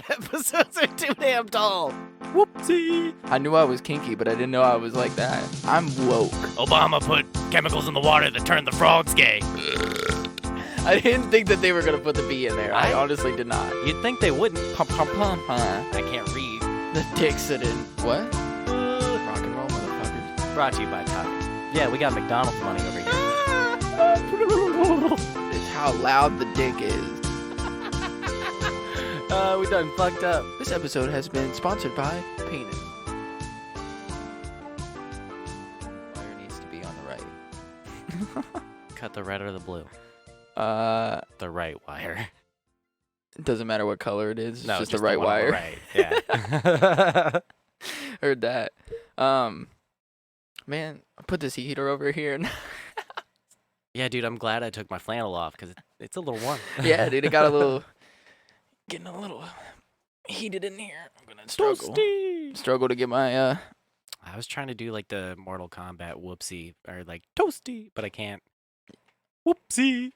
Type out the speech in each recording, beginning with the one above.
Episodes are too damn tall. Whoopsie. I knew I was kinky, but I didn't know I was like that. I'm woke. Obama put chemicals in the water that turned the frogs gay. I didn't think that they were going to put the B in there. I honestly did not. You'd think they wouldn't. Pum, pum, pum, huh? I can't read. The Dixon. What? Rock and roll, motherfuckers. Brought to you by Tuck. Yeah, we got McDonald's money over here. It's how loud the dick is. We done fucked up. This episode has been sponsored by Penis. Wire needs to be on the right. Cut the red or the blue. The right wire. It doesn't matter what color it is. It's No, just the right one on the wire. right. Yeah. Heard that. Man, I put this heater over here. Yeah, dude, I'm glad I took my flannel off because it's a little warm. Yeah, dude, it got getting a little heated in here. I'm gonna struggle to get my I was trying to do like the Mortal Kombat whoopsie or like toasty, but I can't. Whoopsie.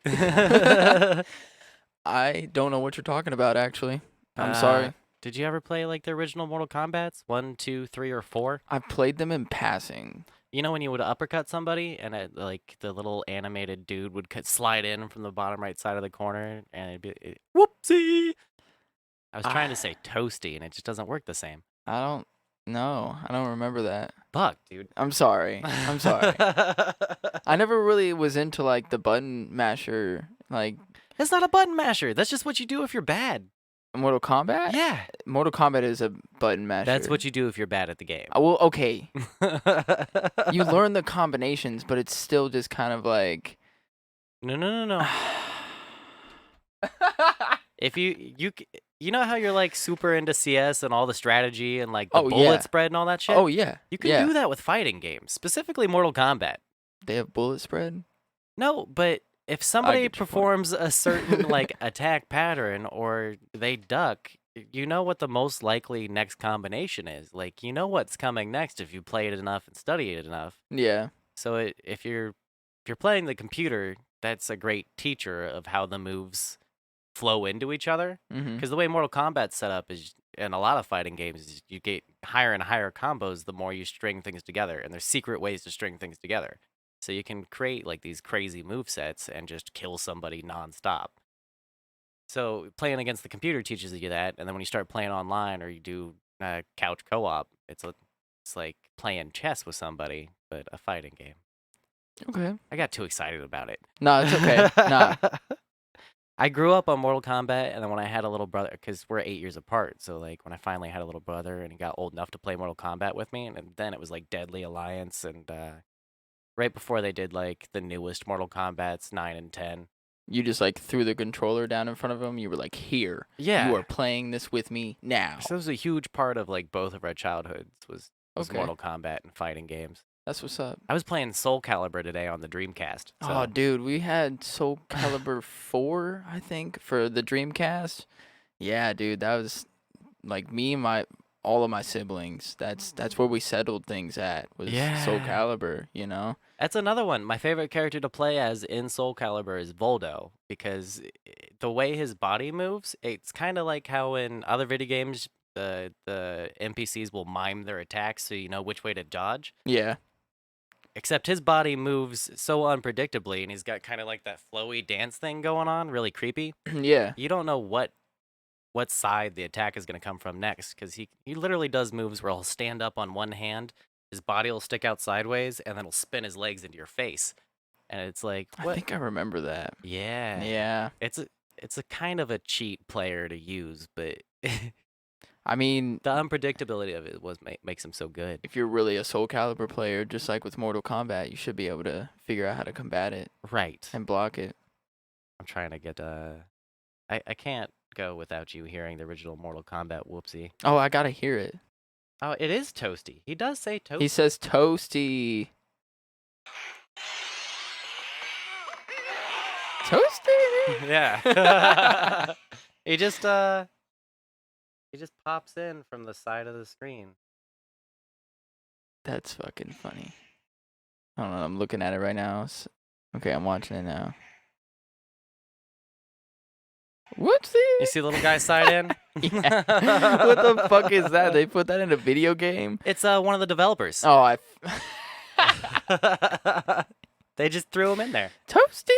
I don't know what you're talking about, actually. I'm sorry. Did you ever play like the original Mortal Kombats? 1, 2, 3, or 4? I played them in passing. You know when you would uppercut somebody and like the little animated dude would slide in from the bottom right side of the corner and it'd be whoopsie. I was trying to say toasty and it just doesn't work the same. I don't remember that. Fuck, dude. I'm sorry. I never really was into like the button masher. Like, it's not a button masher. That's just what you do if you're bad. Mortal Kombat? Yeah. Mortal Kombat is a button masher. That's what you do if you're bad at the game. Well, okay. You learn the combinations, but it's still just kind of like... No. If you know how you're like super into CS and all the strategy and like the bullet spread and all that shit? Oh, yeah. You can do that with fighting games, specifically Mortal Kombat. They have bullet spread? No, but if somebody performs a certain like attack pattern or they duck, you know what the most likely next combination is. Like, you know what's coming next if you play it enough and study it enough. Yeah. So if you're playing the computer, that's a great teacher of how the moves flow into each other. Because the way Mortal Kombat's set up is, in a lot of fighting games, is you get higher and higher combos the more you string things together, and there's secret ways to string things together. So you can create like these crazy movesets and just kill somebody nonstop. So playing against the computer teaches you that, and then when you start playing online or you do couch co-op, it's like playing chess with somebody, but a fighting game. Okay. I got too excited about it. No, it's okay. Nah. I grew up on Mortal Kombat, and then when I had a little brother, because we're 8 years apart, so like when I finally had a little brother and he got old enough to play Mortal Kombat with me, and then it was like Deadly Alliance, and right before they did like the newest Mortal Kombats 9 and 10. You just like threw the controller down in front of him. You were like, "Here, yeah, you are playing this with me now." So it was a huge part of like both of our childhoods was Mortal Kombat and fighting games. That's what's up. I was playing Soul Calibur today on the Dreamcast. So. Oh, dude, we had Soul Calibur 4, I think, for the Dreamcast. Yeah, dude, that was like me and all of my siblings. That's where we settled things at. Was Soul Calibur, you know? That's another one. My favorite character to play as in Soul Calibur is Voldo, because the way his body moves, it's kind of like how in other video games the NPCs will mime their attacks so you know which way to dodge. Yeah. Except his body moves so unpredictably, and he's got kind of like that flowy dance thing going on, really creepy. Yeah. You don't know what side the attack is going to come from next, because he literally does moves where he'll stand up on one hand, his body will stick out sideways, and then he'll spin his legs into your face. And it's like, what? I think I remember that. Yeah. Yeah. It's a kind of a cheat player to use, but... I mean, the unpredictability of it makes him so good. If you're really a Soul Calibur player, just like with Mortal Kombat, you should be able to figure out how to combat it. Right. And block it. I'm trying to get I can't go without you hearing the original Mortal Kombat whoopsie. Oh, I gotta hear it. Oh, it is toasty. He does say toasty. He says toasty. Toasty? Yeah. He just pops in from the side of the screen. That's fucking funny. I don't know. I'm looking at it right now. Okay, I'm watching it now. Whoopsie. You see the little guy side in? Yeah. What the fuck is that? They put that in a video game? It's one of the developers. Oh, They just threw him in there. Toasty.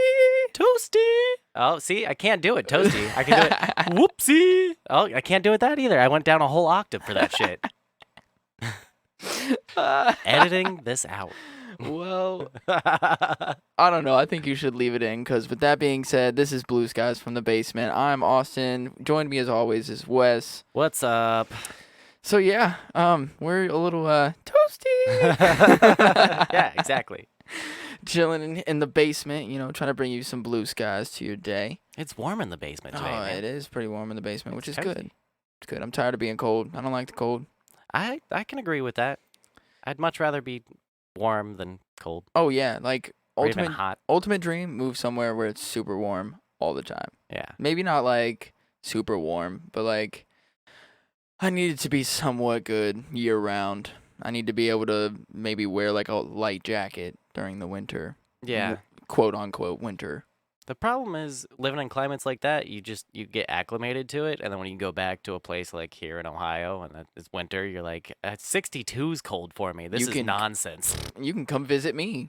Oh, see, I can't do it. Toasty. I can do it. Whoopsie. Oh, I can't do it that either. I went down a whole octave for that shit. Editing this out. Well, I don't know. I think you should leave it in because with that being said, this is Blue Skies from the Basement. I'm Austin. Joining me as always is Wes. What's up? So yeah, we're a little toasty. Yeah, exactly. Chilling in the basement, trying to bring you some blue skies to your day. It's warm in the basement today, man. It is pretty warm in the basement, which is cozy. good. It's good. I'm tired of being cold. I don't like the cold. I can agree with that. I'd much rather be warm than cold. Oh yeah, like Or even hot. ultimate dream, move somewhere where it's super warm all the time. Yeah. Maybe not like super warm, but like I need it to be somewhat good year round. I need to be able to maybe wear like a light jacket during the winter. Yeah. Quote unquote winter. The problem is living in climates like that, you get acclimated to it, and then when you go back to a place like here in Ohio and it's winter, you're like, 62 is cold for me. This is nonsense. You can come visit me.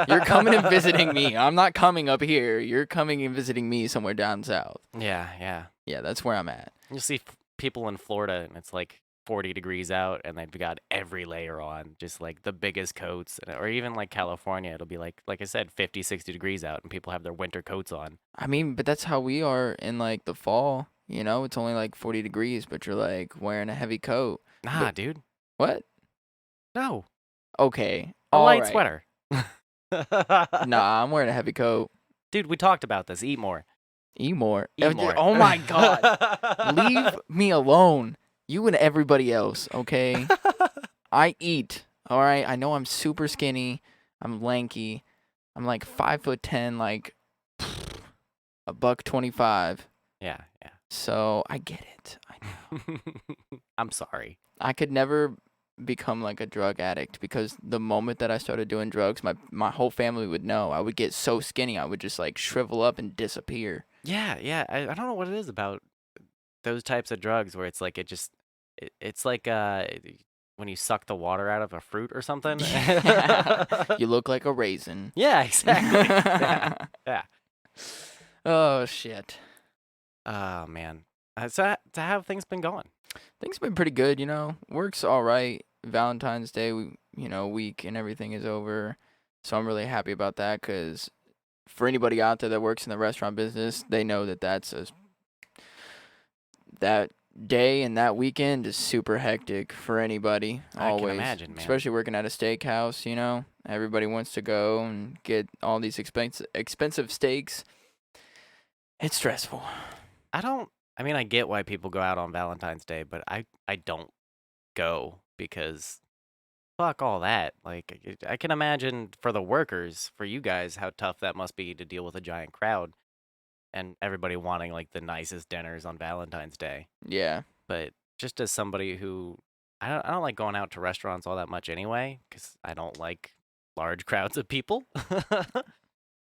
You're coming and visiting me. I'm not coming up here. You're coming and visiting me somewhere down south. Yeah. Yeah, that's where I'm at. You'll see people in Florida, and it's like 40 degrees out, and they've got every layer on, just like the biggest coats. Or even like California, it'll be like I said, 50, 60 degrees out, and people have their winter coats on. I mean, but that's how we are in like the fall. It's only like 40 degrees, but you're like wearing a heavy coat. Nah, dude. What? No. Okay. A light right. sweater. Nah, I'm wearing a heavy coat. Dude, we talked about this. Eat more. Eat more. Eat more. Oh my God. Leave me alone. You and everybody else, okay? I eat, all right? I know I'm super skinny. I'm lanky. I'm like 5'10", like $125. Yeah. So I get it. I know. I'm sorry. I could never become like a drug addict because the moment that I started doing drugs, my whole family would know. I would get so skinny, I would just like shrivel up and disappear. Yeah. I don't know what it is about those types of drugs where it's like it's like when you suck the water out of a fruit or something. You look like a raisin. Yeah, exactly. Yeah. Oh shit. Oh man. So how have things been going? Things have been pretty good, Work's all right. Valentine's Day, week and everything is over. So I'm really happy about that because for anybody out there that works in the restaurant business, they know that that day and that weekend is super hectic for anybody. Always. I can imagine, man. Especially working at a steakhouse, Everybody wants to go and get all these expensive steaks. It's stressful. I get why people go out on Valentine's Day, but I don't go because fuck all that. Like, I can imagine for the workers, for you guys, how tough that must be to deal with a giant crowd and everybody wanting like the nicest dinners on Valentine's Day. Yeah. But just as somebody who I don't like going out to restaurants all that much anyway because I don't like large crowds of people.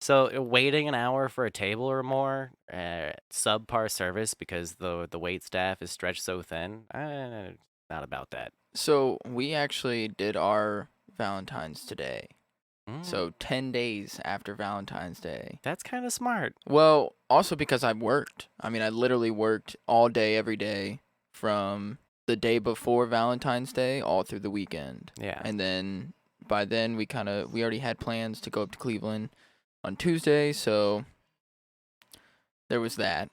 So waiting an hour for a table or more, subpar service because the wait staff is stretched so thin. Not about that. So we actually did our Valentine's today. So 10 days after Valentine's Day. That's kind of smart. Well, also because I worked. I mean, I literally worked all day, every day from the day before Valentine's Day all through the weekend. Yeah. And then by then we already had plans to go up to Cleveland on Tuesday, so there was that.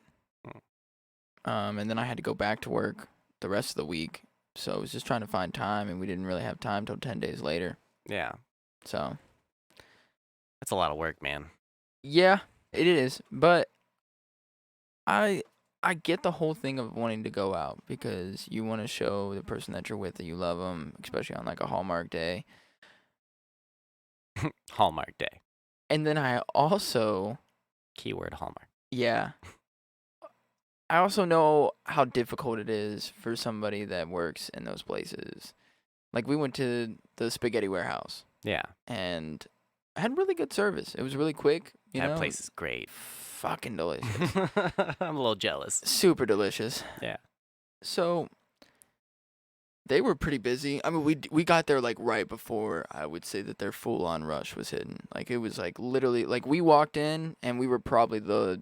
And then I had to go back to work the rest of the week, so I was just trying to find time, and we didn't really have time till 10 days later. Yeah. So that's a lot of work, man. Yeah, it is, but I get the whole thing of wanting to go out because you want to show the person that you're with that you love them, especially on like a Hallmark day. Hallmark Day. And then I also... Keyword Hallmark. Yeah. I also know how difficult it is for somebody that works in those places. Like, we went to the Spaghetti Warehouse. Yeah. And I had really good service. It was really quick. You That know? place is great. Fucking delicious. I'm a little jealous. Super delicious. Yeah. So they were pretty busy. I mean, we got there like right before I would say that their full on rush was hitting. Like it was like literally like we walked in and we were probably the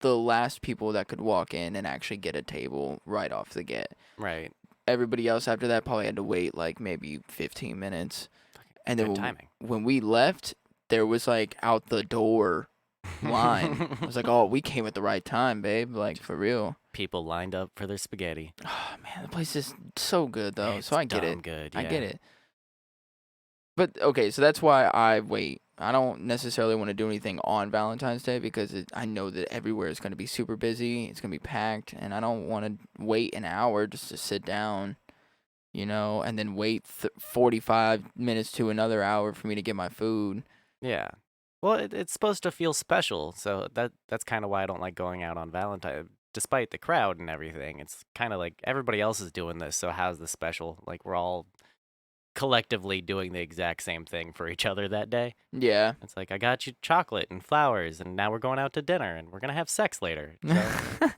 last people that could walk in and actually get a table right off the get. Right. Everybody else after that probably had to wait like maybe 15 minutes. And then Good timing. when we left, there was like out the door line. I was like, oh, we came at the right time, babe. Like for real. People lined up for their spaghetti. Oh man, the place is so good though. It's so I get dumb it. good. I Yeah. get it. But okay, so that's why I wait. I don't necessarily want to do anything on Valentine's Day because I know that everywhere is going to be super busy. It's going to be packed, and I don't want to wait an hour just to sit down, you know, and then wait 45 minutes to another hour for me to get my food. Yeah. Well, it's supposed to feel special, so that's kind of why I don't like going out on Valentine. Despite the crowd and everything, it's kind of like everybody else is doing this, so how's the special? Like we're all collectively doing the exact same thing for each other that day. Yeah. It's like I got you chocolate and flowers, and now we're going out to dinner, and we're gonna have sex later. So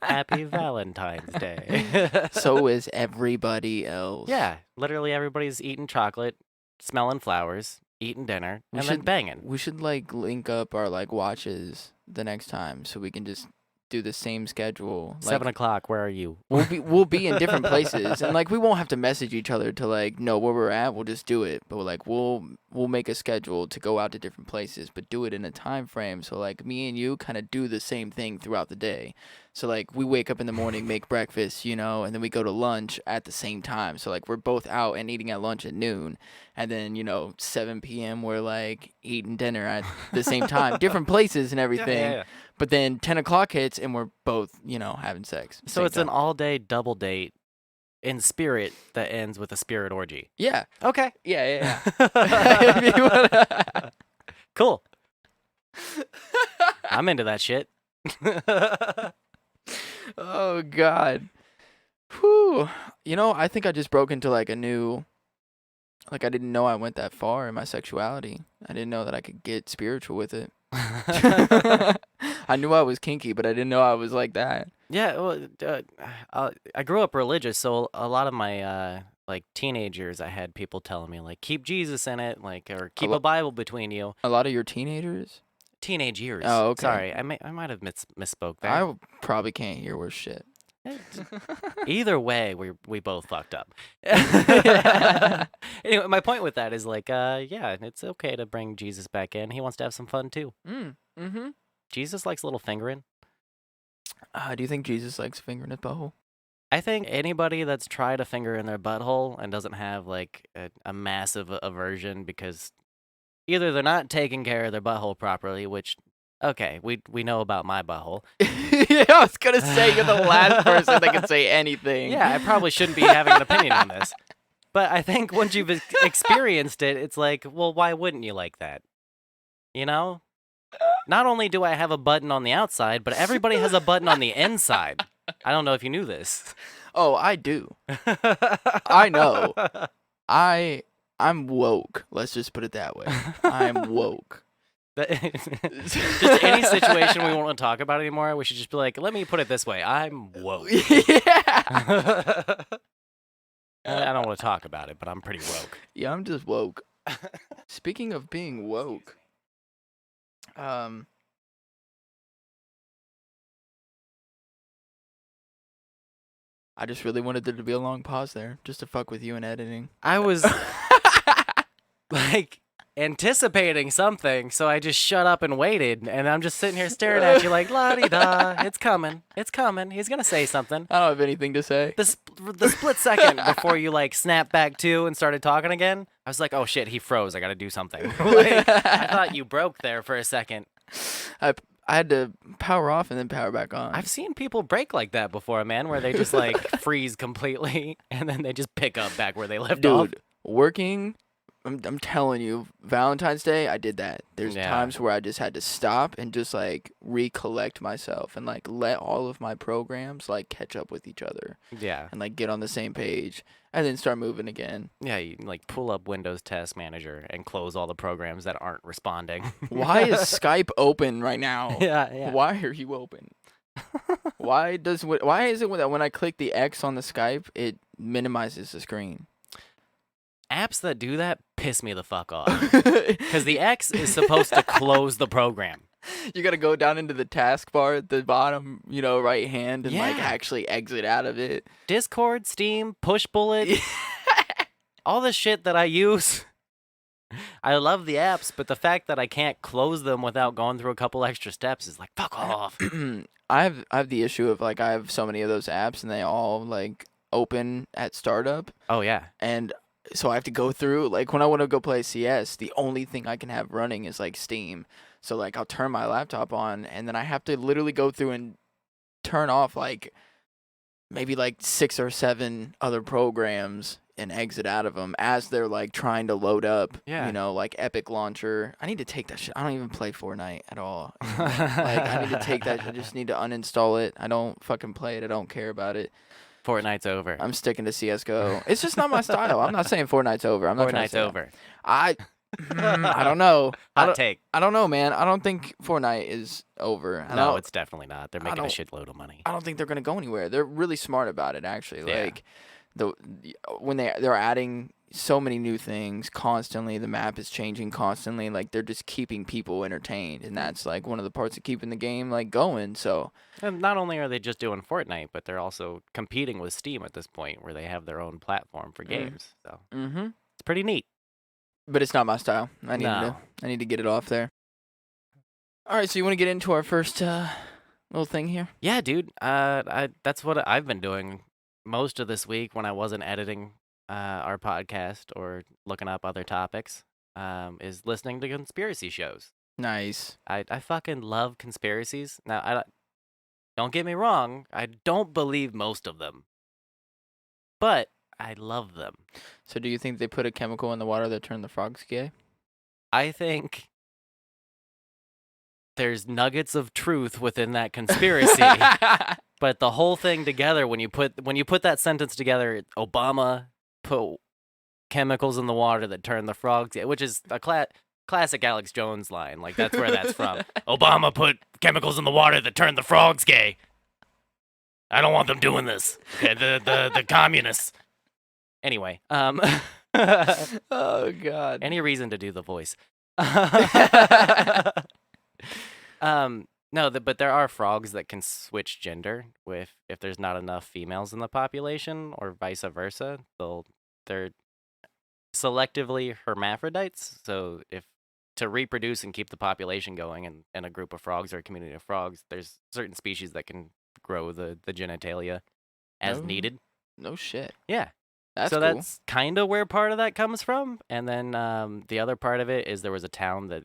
happy Valentine's Day. So is everybody else. Yeah, literally everybody's eating chocolate, smelling flowers, eating dinner, and then banging. We should like link up our like watches the next time so we can just do the same schedule. 7 o'clock. Where are you? We'll be in different places, and like we won't have to message each other to like know where we're at. We'll just do it. But like we'll make a schedule to go out to different places, but do it in a time frame. So like me and you kind of do the same thing throughout the day. So like we wake up in the morning, make breakfast, you know, and then we go to lunch at the same time. So like we're both out and eating at lunch at noon, and then 7 p.m. we're like eating dinner at the same time, different places and everything. Yeah. But then 10 o'clock hits and we're both, having sex. So it's an all-day double date in spirit that ends with a spirit orgy. Yeah. Okay. Yeah. If you wanna... Cool. I'm into that shit. Oh, God. Whew. I think I just broke into like a new... Like I didn't know I went that far in my sexuality. I didn't know that I could get spiritual with it. I knew I was kinky, but I didn't know I was like that. Yeah, well, I grew up religious, so a lot of my like teenagers, I had people telling me like keep Jesus in it, like or keep a Bible between you. A lot of your teenagers? Teenage years. Oh, okay. Sorry, I might have misspoke there. I probably can't hear worse shit. Either way, we both fucked up. Anyway, my point with that is like, yeah, it's okay to bring Jesus back in. He wants to have some fun too. Mm-hmm. Jesus likes a little fingering. Do you think Jesus likes fingering his butthole? I think anybody that's tried a finger in their butthole and doesn't have like a massive aversion because either they're not taking care of their butthole properly, which, okay, we know about my butthole. Yeah, I was going to say you're the last person that can say anything. Yeah, I probably shouldn't be having an opinion on this. But I think once you've experienced it, it's like, well, why wouldn't you like that? Not only do I have a button on the outside, but everybody has a button on the inside. I don't know if you knew this. Oh, I do. I know. I'm woke. Let's just put it that way. I'm woke. Just any situation we won't talk about anymore, we should just be like, let me put it this way. I'm woke. Yeah. I don't want to talk about it, but I'm pretty woke. Yeah, I'm just woke. Speaking of being woke, I just really wanted there to be a long pause there, just to fuck with you in editing. I was like anticipating something, so I just shut up and waited, and I'm just sitting here staring at you like, la-di-da, it's coming, he's gonna say something. I don't have anything to say. The split second before you like snapped back to and started talking again, I was like, oh shit, he froze, I gotta do something. Like, I thought you broke there for a second. I had to power off and then power back on. I've seen people break like that before, man, where they just like freeze completely and then they just pick up back where they left off. Dude, working I'm telling you, Valentine's Day, I did that. There's Yeah. times where I just had to stop and just like recollect myself and like let all of my programs like catch up with each other Yeah. and like get on the same page and then start moving again. Yeah, you like pull up Windows Test Manager and close all the programs that aren't responding. Why is Skype open right now? Yeah. Why are you open? Why is it that when I click the X on the Skype, it minimizes the screen? Apps that do that piss me the fuck off. Because the X is supposed to close the program. You gotta go down into the taskbar at the bottom, right hand, and like Yeah. actually exit out of it. Discord, Steam, Push Bullet, all the shit that I use. I love the apps, but the fact that I can't close them without going through a couple extra steps is like, fuck off. I have the issue of like I have so many of those apps and they all like open at startup, Oh, yeah. and so I have to go through like when I want to go play CS, the only thing I can have running is like Steam. So like I'll turn my laptop on and then I have to literally go through and turn off like maybe like 6 or 7 other programs and exit out of them as they're like trying to load up. Yeah. Like Epic Launcher. I need to take that shit. I don't even play Fortnite at all. Like I need to take that. I just need to uninstall it. I don't fucking play it. I don't care about it. Fortnite's over. I'm sticking to CS:GO. It's just not my style. I'm not saying Fortnite's over. I'm not trying to Fortnite's say that. over. I don't know. Hot take. I don't know, man. I don't think Fortnite is over. No, it's definitely not. They're making a don't- shitload of money. I don't think they're gonna go anywhere. They're really smart about it, actually. Yeah. Like when they're adding so many new things constantly, the map is changing constantly. Like they're just keeping people entertained, and that's like one of the parts of keeping the game like going. So And not only are they just doing Fortnite, but they're also competing with Steam at this point, where they have their own platform for games. So it's pretty neat. But it's not my style. I need to get it off there. All right, so you want to get into our first little thing here? Yeah, dude. That's what I've been doing most of this week when I wasn't editing our podcast or looking up other topics. Is listening to conspiracy shows. Nice. I fucking love conspiracies. Now, don't get me wrong. I don't believe most of them, but I love them. So do you think they put a chemical in the water that turned the frogs gay? I think there's nuggets of truth within that conspiracy. But the whole thing together, when you put that sentence together, Obama put chemicals in the water that turned the frogs gay, which is a classic Alex Jones line. Like, that's where that's from. Obama put chemicals in the water that turned the frogs gay. I don't want them doing this. Okay, the communists. Anyway, Oh God. any reason to do the voice? No, but there are frogs that can switch gender if there's not enough females in the population, or vice versa. They're selectively hermaphrodites. So if to reproduce and keep the population going in a group of frogs or a community of frogs, there's certain species that can grow the genitalia as needed. No shit. Yeah. That's so cool. that's kind of where part of that comes from. And then the other part of it is there was a town that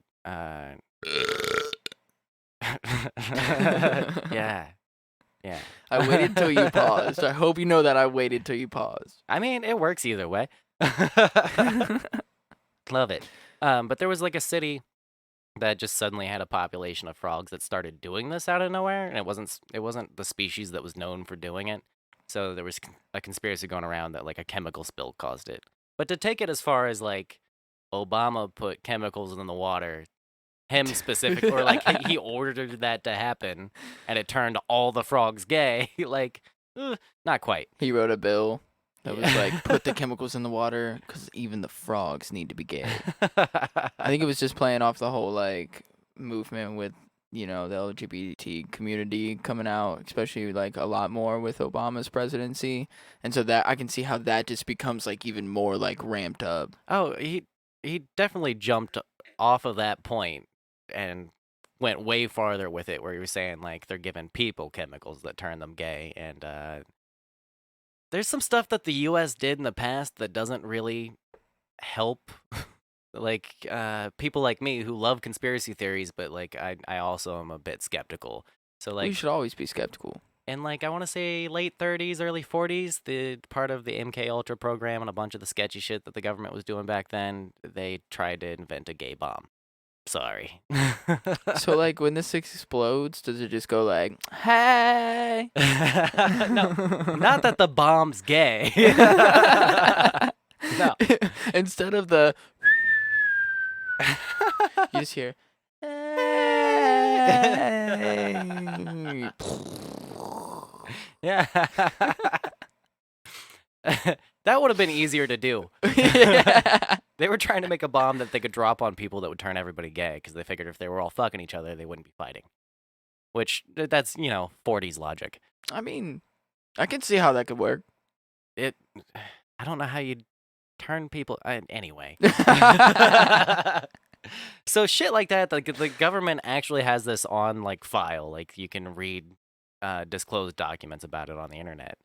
yeah. I waited till you paused. I hope you know that I waited till you paused. I mean, it works either way. Love it. But there was like a city that just suddenly had a population of frogs that started doing this out of nowhere, and it wasn't the species that was known for doing it. So there was a conspiracy going around that like a chemical spill caused it. But to take it as far as like Obama put chemicals in the water, him specific, or like he ordered that to happen, and it turned all the frogs gay, like, not quite. He wrote a bill that was like, put the chemicals in the water because even the frogs need to be gay. I think it was just playing off the whole like movement with the LGBT community coming out, especially like a lot more with Obama's presidency, and so that I can see how that just becomes like even more like ramped up. Oh, he definitely jumped off of that point and went way farther with it, where he was saying like they're giving people chemicals that turn them gay, and there's some stuff that the U.S. did in the past that doesn't really help. Like people like me who love conspiracy theories, but like I also am a bit skeptical. So like You should always be skeptical. in like I want to say late 30s, early 40s, the part of the MK Ultra program and a bunch of the sketchy shit that the government was doing back then, they tried to invent a gay bomb. Sorry. So, like, when this explodes, does it just go like, hey? No, not that the bomb's gay. No. Instead of the, you just hear, hey. Yeah. That would have been easier to do. Yeah. They were trying to make a bomb that they could drop on people that would turn everybody gay because they figured if they were all fucking each other, they wouldn't be fighting. Which, that's, 40s logic. I mean, I can see how that could work. I don't know how you'd turn people... anyway. So shit like that, like the government actually has this on like file. Like you can read disclosed documents about it on the internet.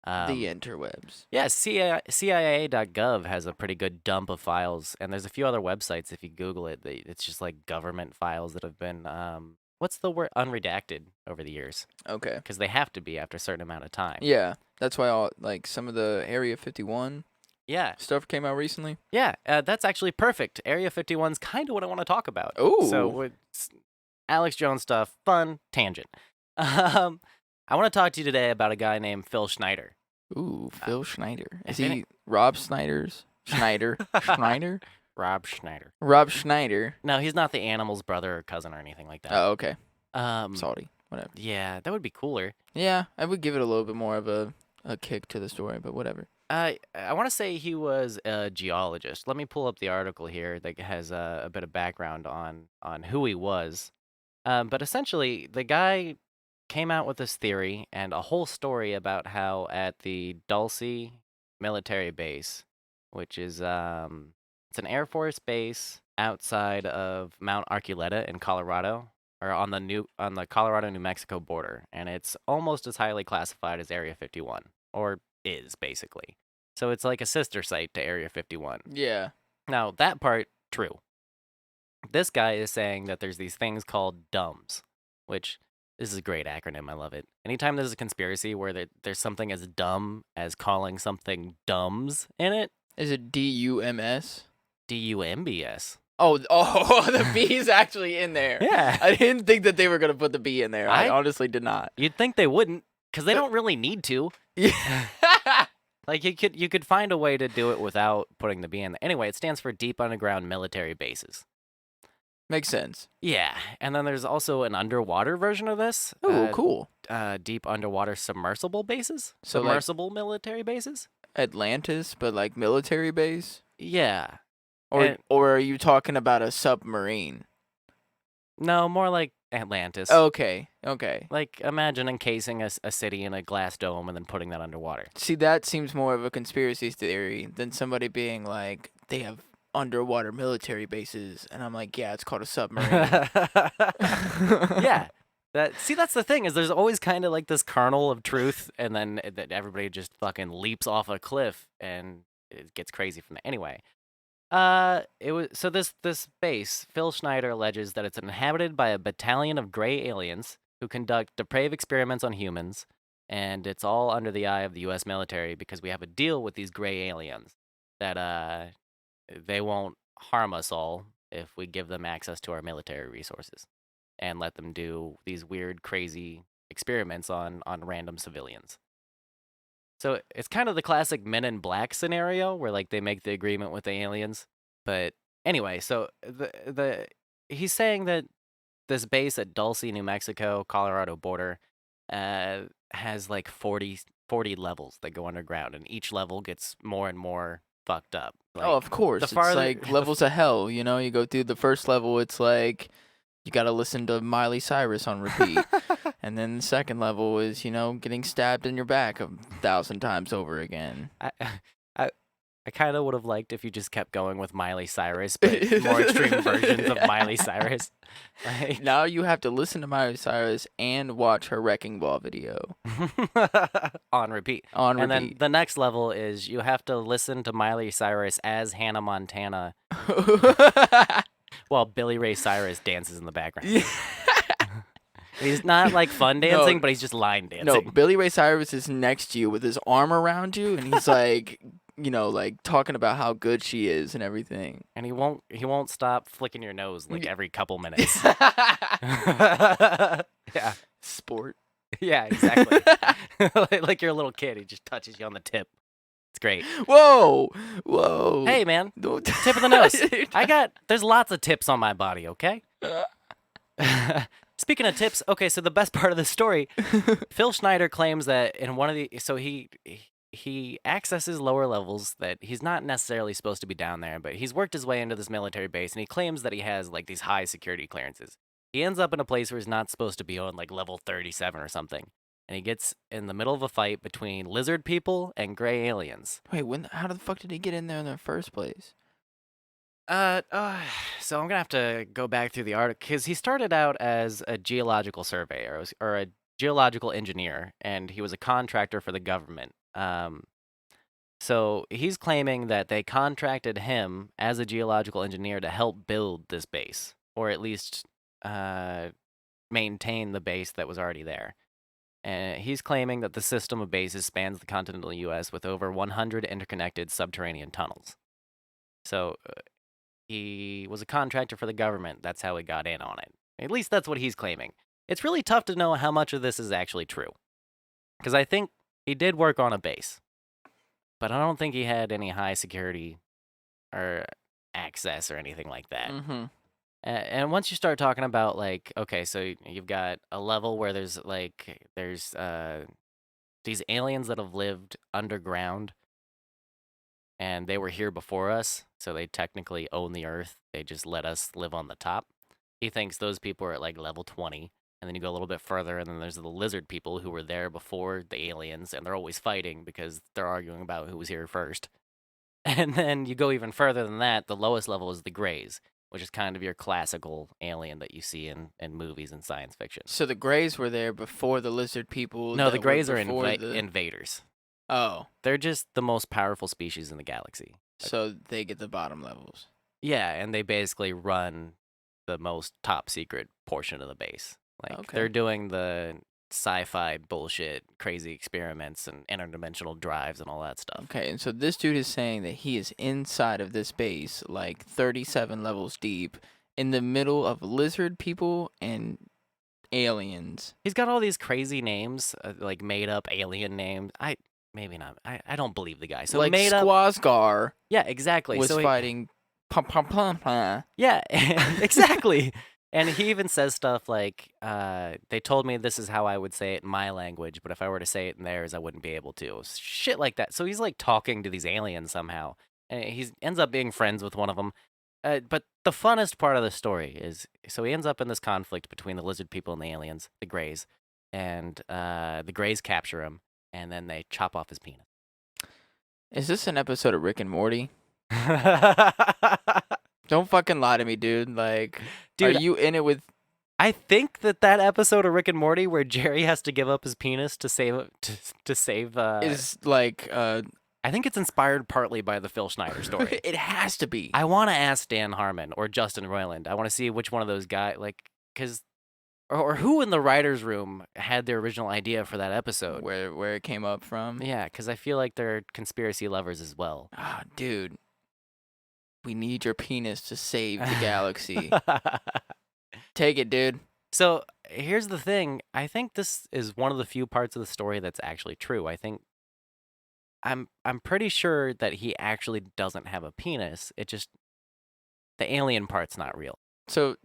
The interwebs. Yeah, CIA.gov has a pretty good dump of files, and there's a few other websites. If you Google it, it's just like government files that have been what's the word, unredacted over the years. Okay. Because they have to be after a certain amount of time. Yeah, that's why some of the Area 51 stuff came out recently. Yeah, that's actually perfect. Area 51's kind of what I want to talk about. Ooh. So it's Alex Jones stuff, fun tangent. I want to talk to you today about a guy named Phil Schneider. Ooh, Phil Schneider. Is he Rob Schneider's? Schneider? Schneider? Rob Schneider. Rob Schneider. No, he's not the Animal's brother or cousin or anything like that. Oh, okay. Salty. Whatever. Yeah, that would be cooler. Yeah, I would give it a little bit more of a kick to the story, but whatever. I want to say he was a geologist. Let me pull up the article here that has a bit of background on who he was. But essentially, the guy came out with this theory and a whole story about how at the Dulce military base, which is it's an Air Force base outside of Mount Archuleta in Colorado, or on the Colorado-New Mexico border, and it's almost as highly classified as Area 51, or is basically. So it's like a sister site to Area 51. Yeah. Now that part true. This guy is saying that there's these things called DUMBs, which this is a great acronym. I love it. Anytime there's a conspiracy where there's something as dumb as calling something DUMBs in it. Is it DUMS? DUMBS. Oh, the B is actually in there. Yeah. I didn't think that they were going to put the B in there. I honestly did not. You'd think they wouldn't, because they don't really need to. Yeah. Like you could find a way to do it without putting the B in there. Anyway, it stands for Deep Underground Military Bases. Makes sense. Yeah, and then there's also an underwater version of this. Oh, cool. Deep underwater submersible bases. So submersible military bases. Atlantis, but like military base? Yeah. Or are you talking about a submarine? No, more like Atlantis. Okay. Like imagine encasing a city in a glass dome and then putting that underwater. See, that seems more of a conspiracy theory than somebody being like, they have underwater military bases, and I'm like, yeah, it's called a submarine. Yeah. That's the thing, is there's always kind of like this kernel of truth, and then that everybody just fucking leaps off a cliff and it gets crazy from there. Anyway, this base, Phil Schneider alleges that it's inhabited by a battalion of gray aliens who conduct depraved experiments on humans, and it's all under the eye of the U.S. military because we have a deal with these gray aliens that they won't harm us all if we give them access to our military resources and let them do these weird, crazy experiments on random civilians. So it's kind of the classic Men in Black scenario where like they make the agreement with the aliens. But anyway, so he's saying that this base at Dulce, New Mexico, Colorado border has like 40 levels that go underground, and each level gets more and more fucked up. Like, of course. It's like levels of hell, you know? You go through the first level, it's like you got to listen to Miley Cyrus on repeat. And then the second level is, getting stabbed in your back 1,000 times over again. I kind of would have liked if you just kept going with Miley Cyrus, but more extreme versions of Miley Cyrus. Like, now you have to listen to Miley Cyrus and watch her Wrecking Ball video. On repeat. And then the next level is you have to listen to Miley Cyrus as Hannah Montana while Billy Ray Cyrus dances in the background. He's not like fun dancing, but he's just line dancing. No, Billy Ray Cyrus is next to you with his arm around you, and he's like, like talking about how good she is and everything. And he won't stop flicking your nose like every couple minutes. Yeah. Sport. Yeah, exactly. Like you're a little kid, he just touches you on the tip. It's great. Whoa. Hey, man. Tip of the nose. There's lots of tips on my body, okay? Speaking of tips, okay, so the best part of the story, Phil Schneider claims that in one of the, so he accesses lower levels that he's not necessarily supposed to be down there, but he's worked his way into this military base, and he claims that he has like these high security clearances. He ends up in a place where he's not supposed to be on like level 37 or something. And he gets in the middle of a fight between lizard people and gray aliens. Wait, how the fuck did he get in there in the first place? So I'm gonna have to go back through the article because he started out as a geological surveyor or a geological engineer, and he was a contractor for the government. So he's claiming that they contracted him as a geological engineer to help build this base, or at least maintain the base that was already there. And he's claiming that the system of bases spans the continental U.S. with over 100 interconnected subterranean tunnels. So he was a contractor for the government. That's how he got in on it. At least that's what he's claiming. It's really tough to know how much of this is actually true. Because I think he did work on a base. But I don't think he had any high security or access or anything like that. Mm-hmm. And once you start talking about, like, okay, so you've got a level where there's these aliens that have lived underground, and they were here before us, so they technically own the Earth. They just let us live on the top. He thinks those people are at, like, level 20, and then you go a little bit further, and then there's the lizard people who were there before the aliens, and they're always fighting because they're arguing about who was here first. And then you go even further than that, the lowest level is the Greys, which is kind of your classical alien that you see in movies and science fiction. So the Greys were there before the lizard people? No, the Greys are invaders. Oh. They're just the most powerful species in the galaxy. So they get the bottom levels. Yeah, and they basically run the most top secret portion of the base. Like, they're doing the sci-fi bullshit, crazy experiments and interdimensional drives and all that stuff. Okay, and so this dude is saying that he is inside of this base, like 37 levels deep, in the middle of lizard people and aliens. He's got all these crazy names, like made-up alien names. Maybe not. I don't believe the guy. So like made Squazgar. Yeah, exactly. Was fighting. Yeah, exactly. And he even says stuff like, they told me this is how I would say it in my language, but if I were to say it in theirs, I wouldn't be able to. Shit like that. So he's like talking to these aliens somehow. And he ends up being friends with one of them. But the funnest part of the story is, so he ends up in this conflict between the lizard people and the aliens, the Greys. And the Greys capture him, and then they chop off his penis. Is this an episode of Rick and Morty? Don't fucking lie to me, dude. Like, dude, are you in it with... I think that episode of Rick and Morty where Jerry has to give up his penis to save is like I think it's inspired partly by the Phil Schneider story. It has to be. I want to ask Dan Harmon or Justin Roiland. I want to see which one of those guys, like, cuz or who in the writers' room had their original idea for that episode, where it came up from. Yeah, cuz I feel like they're conspiracy lovers as well. Ah, dude. We need your penis to save the galaxy. Take it, dude. So here's the thing. I think this is one of the few parts of the story that's actually true. I'm pretty sure that he actually doesn't have a penis. It just, the alien part's not real. So,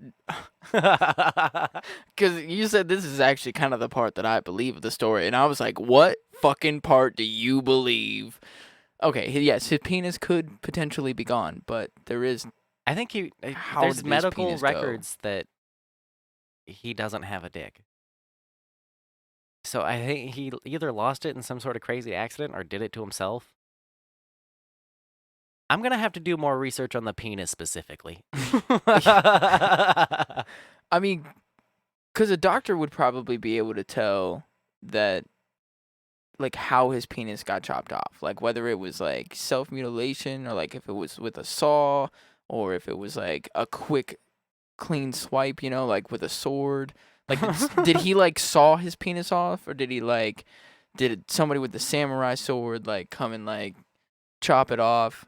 because you said this is actually kind of the part that I believe of the story, and I was like, what fucking part do you believe? Okay, yes, his penis could potentially be gone, but there is... I think there's medical records that he doesn't have a dick. So I think he either lost it in some sort of crazy accident or did it to himself. I'm going to have to do more research on the penis specifically. I mean, because a doctor would probably be able to tell that, like, how his penis got chopped off. Like, whether it was, like, self-mutilation or, like, if it was with a saw or if it was, like, a quick, clean swipe, like, with a sword. Like, did he like saw his penis off, or did he like did somebody with the samurai sword like come and like chop it off?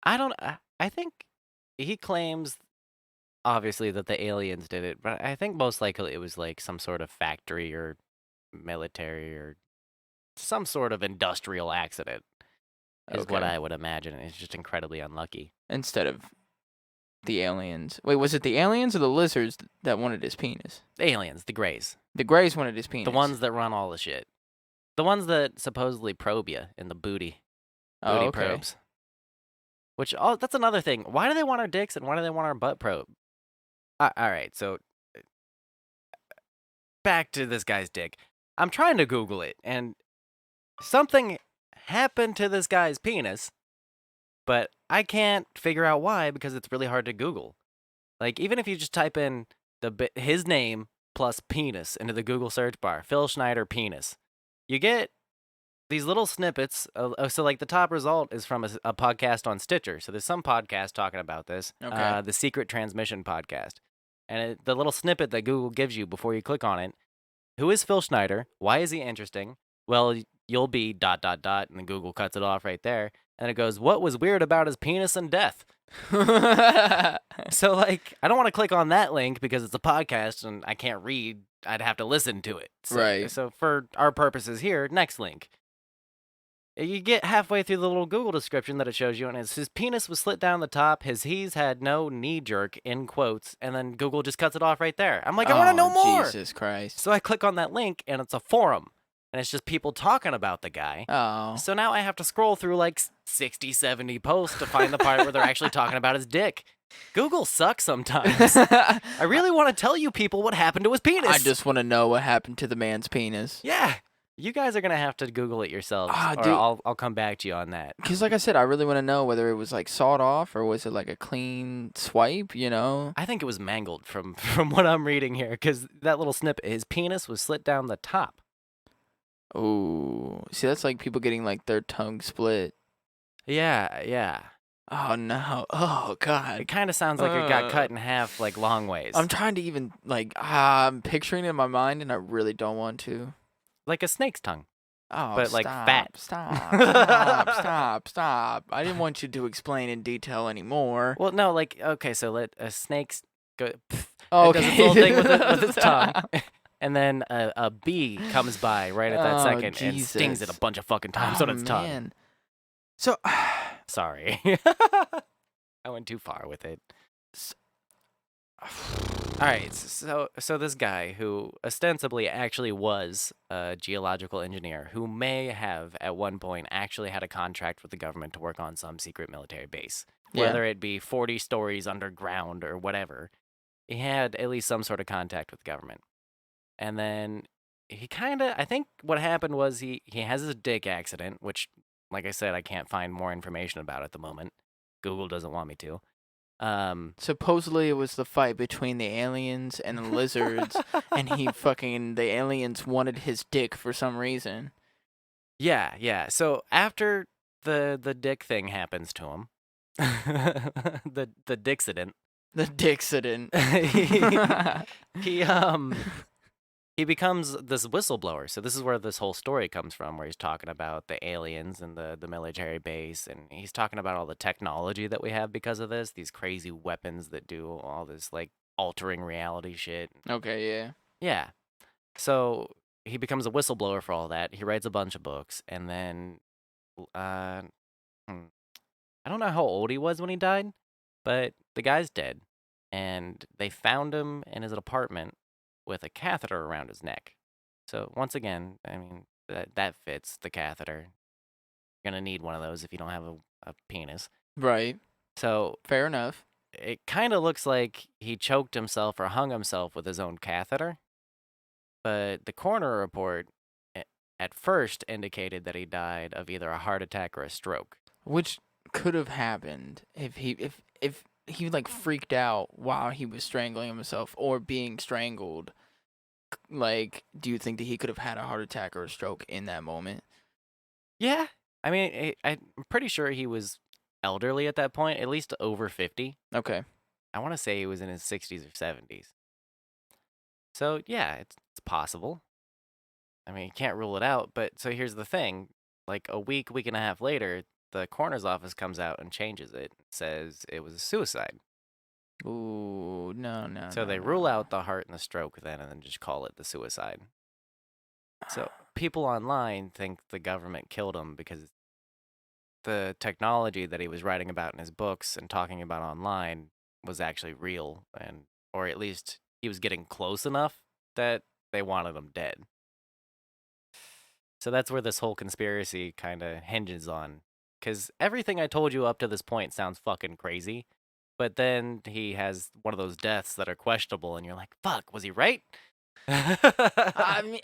I don't. I think he claims obviously that the aliens did it, but I think most likely it was like some sort of factory or military or some sort of industrial accident is what Okay. I would imagine. It's just incredibly unlucky. Instead of the aliens. Wait, was it the aliens or the lizards that wanted his penis? The aliens, the Greys, The Greys wanted his penis. the ones that run all the shit, the ones that supposedly probe you in the booty Oh, okay. probes. Which that's another thing. Why do they want our dicks and why do they want our butt probe? All right, so back to this guy's dick. I'm trying to Google it, and something happened to this guy's penis, but I can't figure out why because it's really hard to Google. Like, even if you just type in his name plus penis into the Google search bar, Phil Schneider penis, you get these little snippets. So, like, the top result is from a podcast on Stitcher. So there's some podcast talking about this. Okay. The Secret Transmission podcast. And the little snippet that Google gives you before you click on it. Who is Phil Schneider? Why is he interesting? Well, you'll be ... And then Google cuts it off right there. And it goes, what was weird about his penis and death? So, like, I don't want to click on that link because it's a podcast and I can't read. I'd have to listen to it. So, Right. So for our purposes here, next link. You get halfway through the little Google description that it shows you, and it's his penis was slit down the top, his he's had no knee jerk, in quotes, and then Google just cuts it off right there. I'm like, I want to know more! Jesus Christ. So I click on that link, and it's a forum, and it's just people talking about the guy. Oh. So now I have to scroll through like 60, 70 posts to find the part where they're actually talking about his dick. Google sucks sometimes. I really want to tell you people what happened to his penis. I just want to know what happened to the man's penis. Yeah. You guys are going to have to Google it yourselves, or dude. I'll come back to you on that. Because, like I said, I really want to know whether it was, like, sawed off or was it, like, a clean swipe, you know? I think it was mangled from what I'm reading here, because that little snippet, his penis was slit down the top. Ooh. See, that's like people getting, like, their tongue split. Yeah. Oh, no. Oh, God. It kind of sounds like it got cut in half, like, long ways. I'm trying to even, like, I'm picturing it in my mind, and I really don't want to. Like a snake's tongue. Oh, but, stop, like, fat. Stop. I didn't want you to explain in detail anymore. Well, no, like, okay, so let a snake's go. Oh, it does its little thing with its tongue. And then a bee comes by right at that second and stings it a bunch of fucking times on its tongue. Man. So, sorry. I went too far with it. All right, so this guy who ostensibly actually was a geological engineer who may have at one point actually had a contract with the government to work on some secret military base, whether it be 40 stories underground or whatever, he had at least some sort of contact with the government. And then he I think what happened was he has his dick accident, which, like I said, I can't find more information about at the moment. Google doesn't want me to. Supposedly it was the fight between the aliens and the lizards, and the aliens wanted his dick for some reason. Yeah. So after the dick thing happens to him, the Dixident. The Dixident. He becomes this whistleblower. So this is where this whole story comes from, where he's talking about the aliens and the military base, and he's talking about all the technology that we have because of this, these crazy weapons that do all this, like, altering reality shit. Okay, yeah. Yeah. So he becomes a whistleblower for all that. He writes a bunch of books, and then I don't know how old he was when he died, but the guy's dead, and they found him in his apartment with a catheter around his neck. So once again, I mean, that fits the catheter. You're gonna need one of those if you don't have a penis. Right. So fair enough. It kind of looks like he choked himself or hung himself with his own catheter. But the coroner report at first indicated that he died of either a heart attack or a stroke. Which could have happened if he like freaked out while he was strangling himself or being strangled. Like, do you think that he could have had a heart attack or a stroke in that moment? Yeah. I mean, I'm pretty sure he was elderly at that point, at least over 50. Okay. I want to say he was in his 60s or 70s. So yeah, it's possible. I mean, you can't rule it out. But so here's the thing: like a week and a half later, the coroner's office comes out and changes it. Says it was a suicide. Ooh, no, no, So no, they rule no. out the heart and the stroke then, and then just call it the suicide. So people online think the government killed him because the technology that he was writing about in his books and talking about online was actually real, and or at least he was getting close enough that they wanted him dead. So that's where this whole conspiracy kind of hinges on. Because everything I told you up to this point sounds fucking crazy. But then he has one of those deaths that are questionable, and you're like, fuck, was he right? I mean,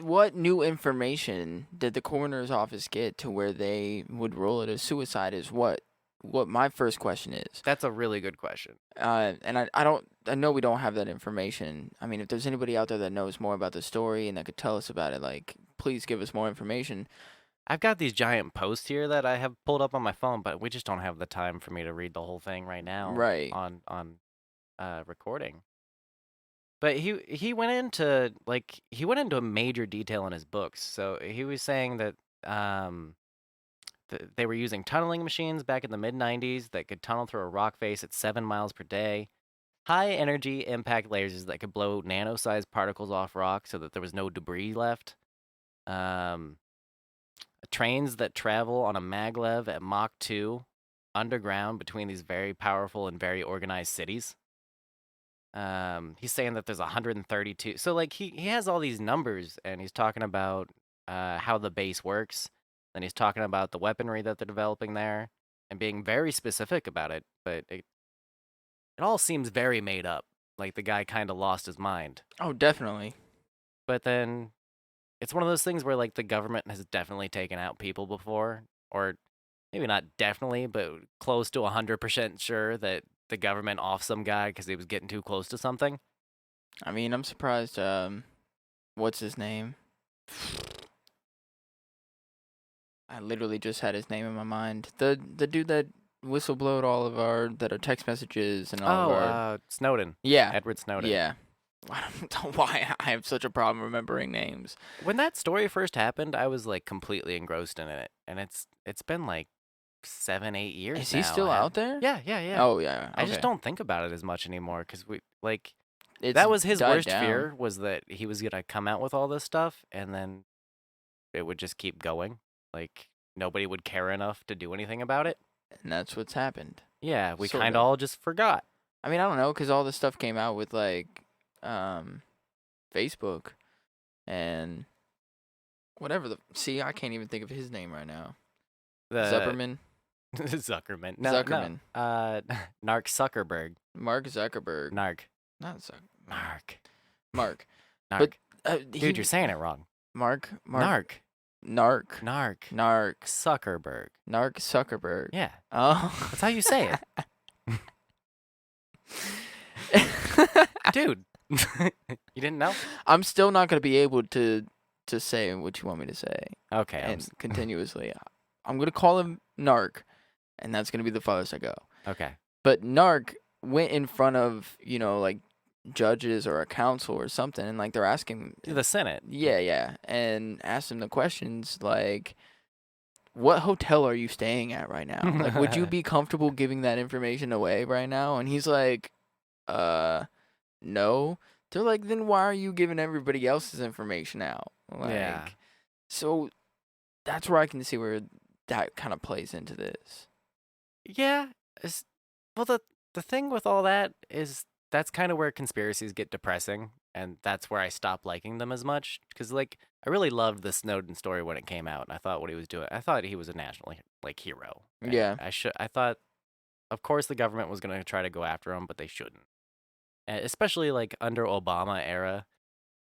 what new information did the coroner's office get to where they would rule it as suicide? Is what my first question is. That's a really good question. And I know we don't have that information. I mean, if there's anybody out there that knows more about the story and that could tell us about it, like, please give us more information. I've got these giant posts here that I have pulled up on my phone, but we just don't have the time for me to read the whole thing right now Right. on recording. But he went into he went into a major detail in his books. So he was saying that they were using tunneling machines back in the mid 90s that could tunnel through a rock face at 7 miles per day. High energy impact lasers that could blow nano-sized particles off rock so that there was no debris left. Um, Trains that travel on a maglev at Mach 2 underground between these very powerful and very organized cities. He's saying that there's 132. So like he has all these numbers and he's talking about how the base works. Then he's talking about the weaponry that they're developing there and being very specific about it. But it all seems very made up. Like the guy kind of lost his mind. Oh, definitely. But then it's one of those things where like the government has definitely taken out people before, or maybe not definitely, but close to 100% sure that the government off some guy because he was getting too close to something. I mean, I'm surprised. What's his name? I literally just had his name in my mind. The dude that whistleblowed all of our text messages and all of our. Snowden. Yeah. Edward Snowden. Yeah. I don't know why I have such a problem remembering names. When that story first happened, I was like completely engrossed in it, and it's been like 7, 8 years Is now. he still out there? Yeah, yeah, yeah. Oh yeah. I just Okay. don't think about it as much anymore because we like It's that was his died worst down. fear was that he was gonna come out with all this stuff and then it would just keep going. Like nobody would care enough to do anything about it. And that's what's happened. Yeah, we Sort kind of of. all just forgot. I mean, I don't know, because all this stuff came out with, like, Facebook and whatever the. See, I can't even think of his name right now. The Zuckerman? Zuckerman. No, Zuckerman. no. Narc Zuckerberg. Mark Zuckerberg. Narc. Not Zuck. Narc. Mark. Narc. But, Dude, you're saying it wrong. Mark. Narc. Narc. Narc. Narc. Zuckerberg. Narc Zuckerberg. Yeah. Oh. That's how you say it. Dude. You didn't know? I'm still not going to be able to say what you want me to say. Okay. And continuously. I'm going to call him Narc, and that's going to be the farthest I go. Okay. But Narc went in front of, like, judges or a council or something, and, like, they're asking... The Senate. Yeah, and asked him the questions, like, what hotel are you staying at right now? Like, would you be comfortable giving that information away right now? And he's like, no. They're like, then why are you giving everybody else's information out? Like, Yeah. So that's where I can see where that kind of plays into this. Yeah. Well, the thing with all that is that's kind of where conspiracies get depressing, and that's where I stop liking them as much. Because like I really loved the Snowden story when it came out, and I thought what he was doing, I thought he was a national hero. And Yeah. I thought, of course, the government was gonna try to go after him, but they shouldn't. Especially like under Obama era,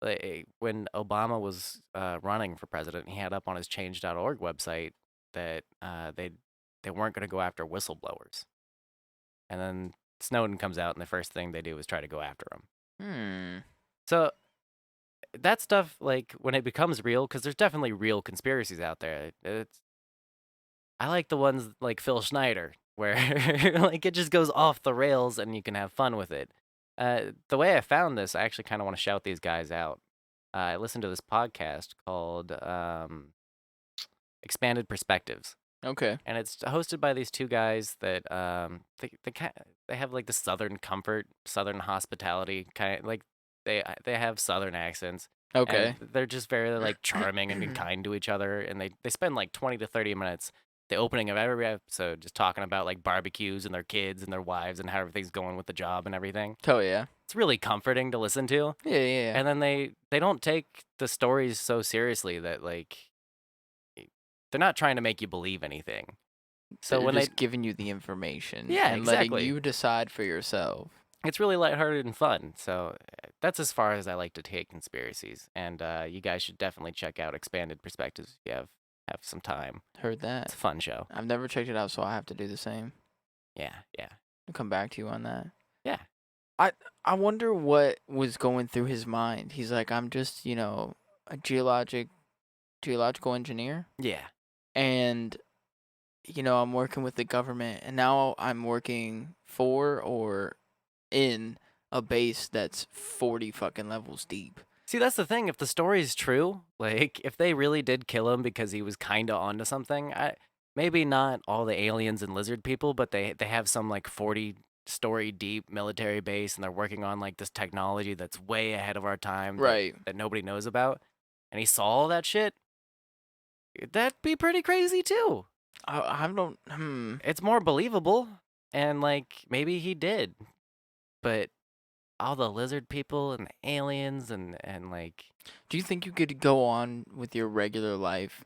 like when Obama was running for president, he had up on his Change.org website that they weren't going to go after whistleblowers, and then Snowden comes out, and the first thing they do is try to go after him. So that stuff, like when it becomes real, because there's definitely real conspiracies out there. I like the ones like Phil Schneider, where like it just goes off the rails and you can have fun with it. The way I found this, I actually kind of want to shout these guys out. I listened to this podcast called Expanded Perspectives. Okay. And it's hosted by these two guys that they have like the Southern comfort, Southern hospitality kind of like they have Southern accents. Okay. And they're just very like charming and kind to each other, and they spend like 20 to 30 minutes the opening of every episode just talking about like barbecues and their kids and their wives and how everything's going with the job and everything. Oh yeah. It's really comforting to listen to. Yeah. And then they don't take the stories so seriously that like they're not trying to make you believe anything. So They're when just giving you the information, Yeah, and exactly. letting you decide for yourself. It's really lighthearted and fun. So that's as far as I like to take conspiracies. And you guys should definitely check out Expanded Perspectives if you have some time. Heard that. It's a fun show. I've never checked it out, so I have to do the same. Yeah. I'll come back to you on that. Yeah. I wonder what was going through his mind. He's like, I'm just, a geological engineer, Yeah. and I'm working with the government, and now I'm working for or in a base that's 40 fucking levels deep. See, that's the thing. If the story's true, like if they really did kill him because he was kind of onto something, maybe not all the aliens and lizard people, but they have some like 40-story deep military base, and they're working on like this technology that's way ahead of our time, Right. that nobody knows about. And he saw all that shit. That'd be pretty crazy too. I don't. It's more believable, and like maybe he did, but all the lizard people and the aliens and like. Do you think you could go on with your regular life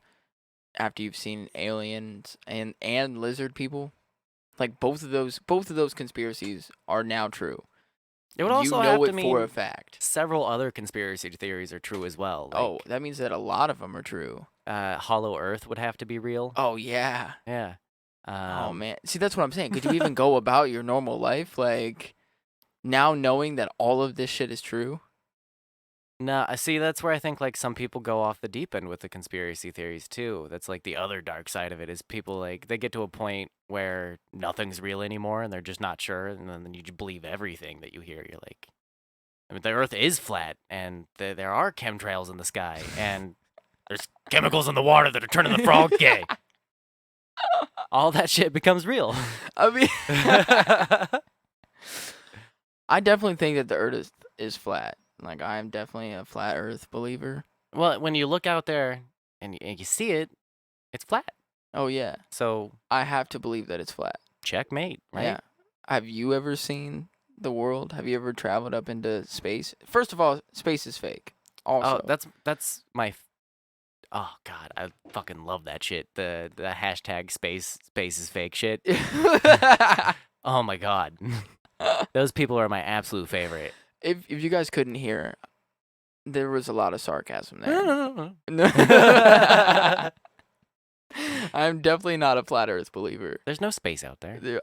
after you've seen aliens and lizard people? Like both of those conspiracies are now true. It would also you know have to it mean for a fact. Several other conspiracy theories are true as well. Like, That means that a lot of them are true. Hollow Earth would have to be real. Oh yeah. Yeah. Oh man. See, that's what I'm saying. Could you even go about your normal life like now knowing that all of this shit is true? No, see, that's where I think like some people go off the deep end with the conspiracy theories too. That's like the other dark side of it is people like they get to a point where nothing's real anymore and they're just not sure, and then you just believe everything that you hear. You're like, I mean, the Earth is flat, and there are chemtrails in the sky, and there's chemicals in the water that are turning the frog gay. All that shit becomes real. I mean, I definitely think that the Earth is flat. Like, I am definitely a flat Earth believer. Well, when you look out there and you see it, it's flat. Oh yeah. So I have to believe that it's flat. checkmate, right? Yeah. Have you ever seen the world? Have you ever traveled up into space? First of all, space is fake. Also. Oh, that's my. Oh God, I fucking love that shit. The hashtag space is fake shit. Oh my God, those people are my absolute favorite. If you guys couldn't hear, there was a lot of sarcasm there. I'm definitely not a flat Earth believer. There's no space out there.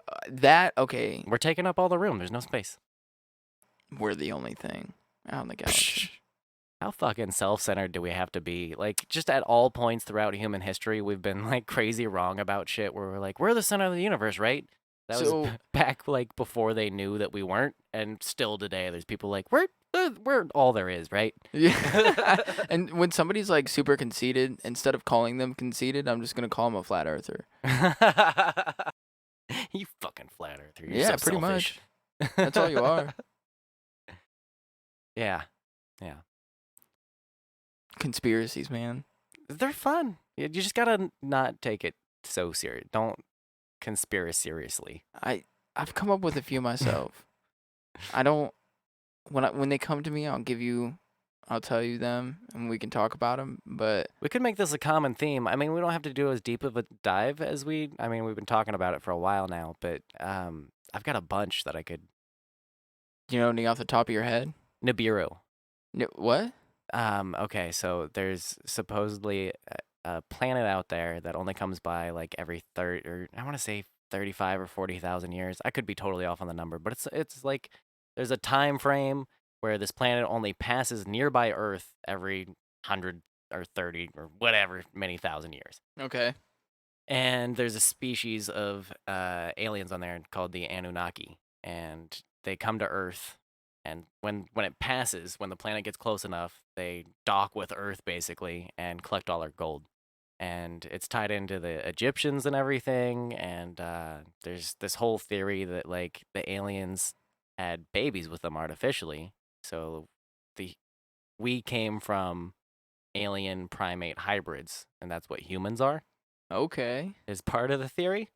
Okay. We're taking up all the room. There's no space. We're the only thing out in the galaxy. How fucking self-centered do we have to be? Like, just at all points throughout human history, we've been like crazy wrong about shit where we're like, we're the center of the universe, right? That was back like before they knew that we weren't, and still today there's people like, we're all there is, right? Yeah. And when somebody's like super conceited, instead of calling them conceited, I'm just gonna call them a flat earther. You fucking flat earther. You're Yeah, so pretty selfish. much. That's all you are. Yeah. Conspiracies, man. They're fun. You just gotta not take it so serious. Don't conspire seriously. I've come up with a few myself. I don't. When they come to me, I'll tell you them, and we can talk about them. But we could make this a common theme. I mean, we don't have to do as deep of a dive as we've been talking about it for a while now. But I've got a bunch that I could. Do you know any off the top of your head? Nibiru. What? Okay, so there's supposedly a planet out there that only comes by like every 30, or I want to say 35 or 40,000 years. I could be totally off on the number, but it's like there's a time frame where this planet only passes nearby Earth every 100 or 30 or whatever many thousand years. Okay. And there's a species of aliens on there called the Anunnaki, and they come to Earth And when it passes, when the planet gets close enough, they dock with Earth basically and collect all our gold. And it's tied into the Egyptians and everything. And there's this whole theory that like the aliens had babies with them artificially. So the we came from alien primate hybrids, and that's what humans are. Okay. Is part of the theory.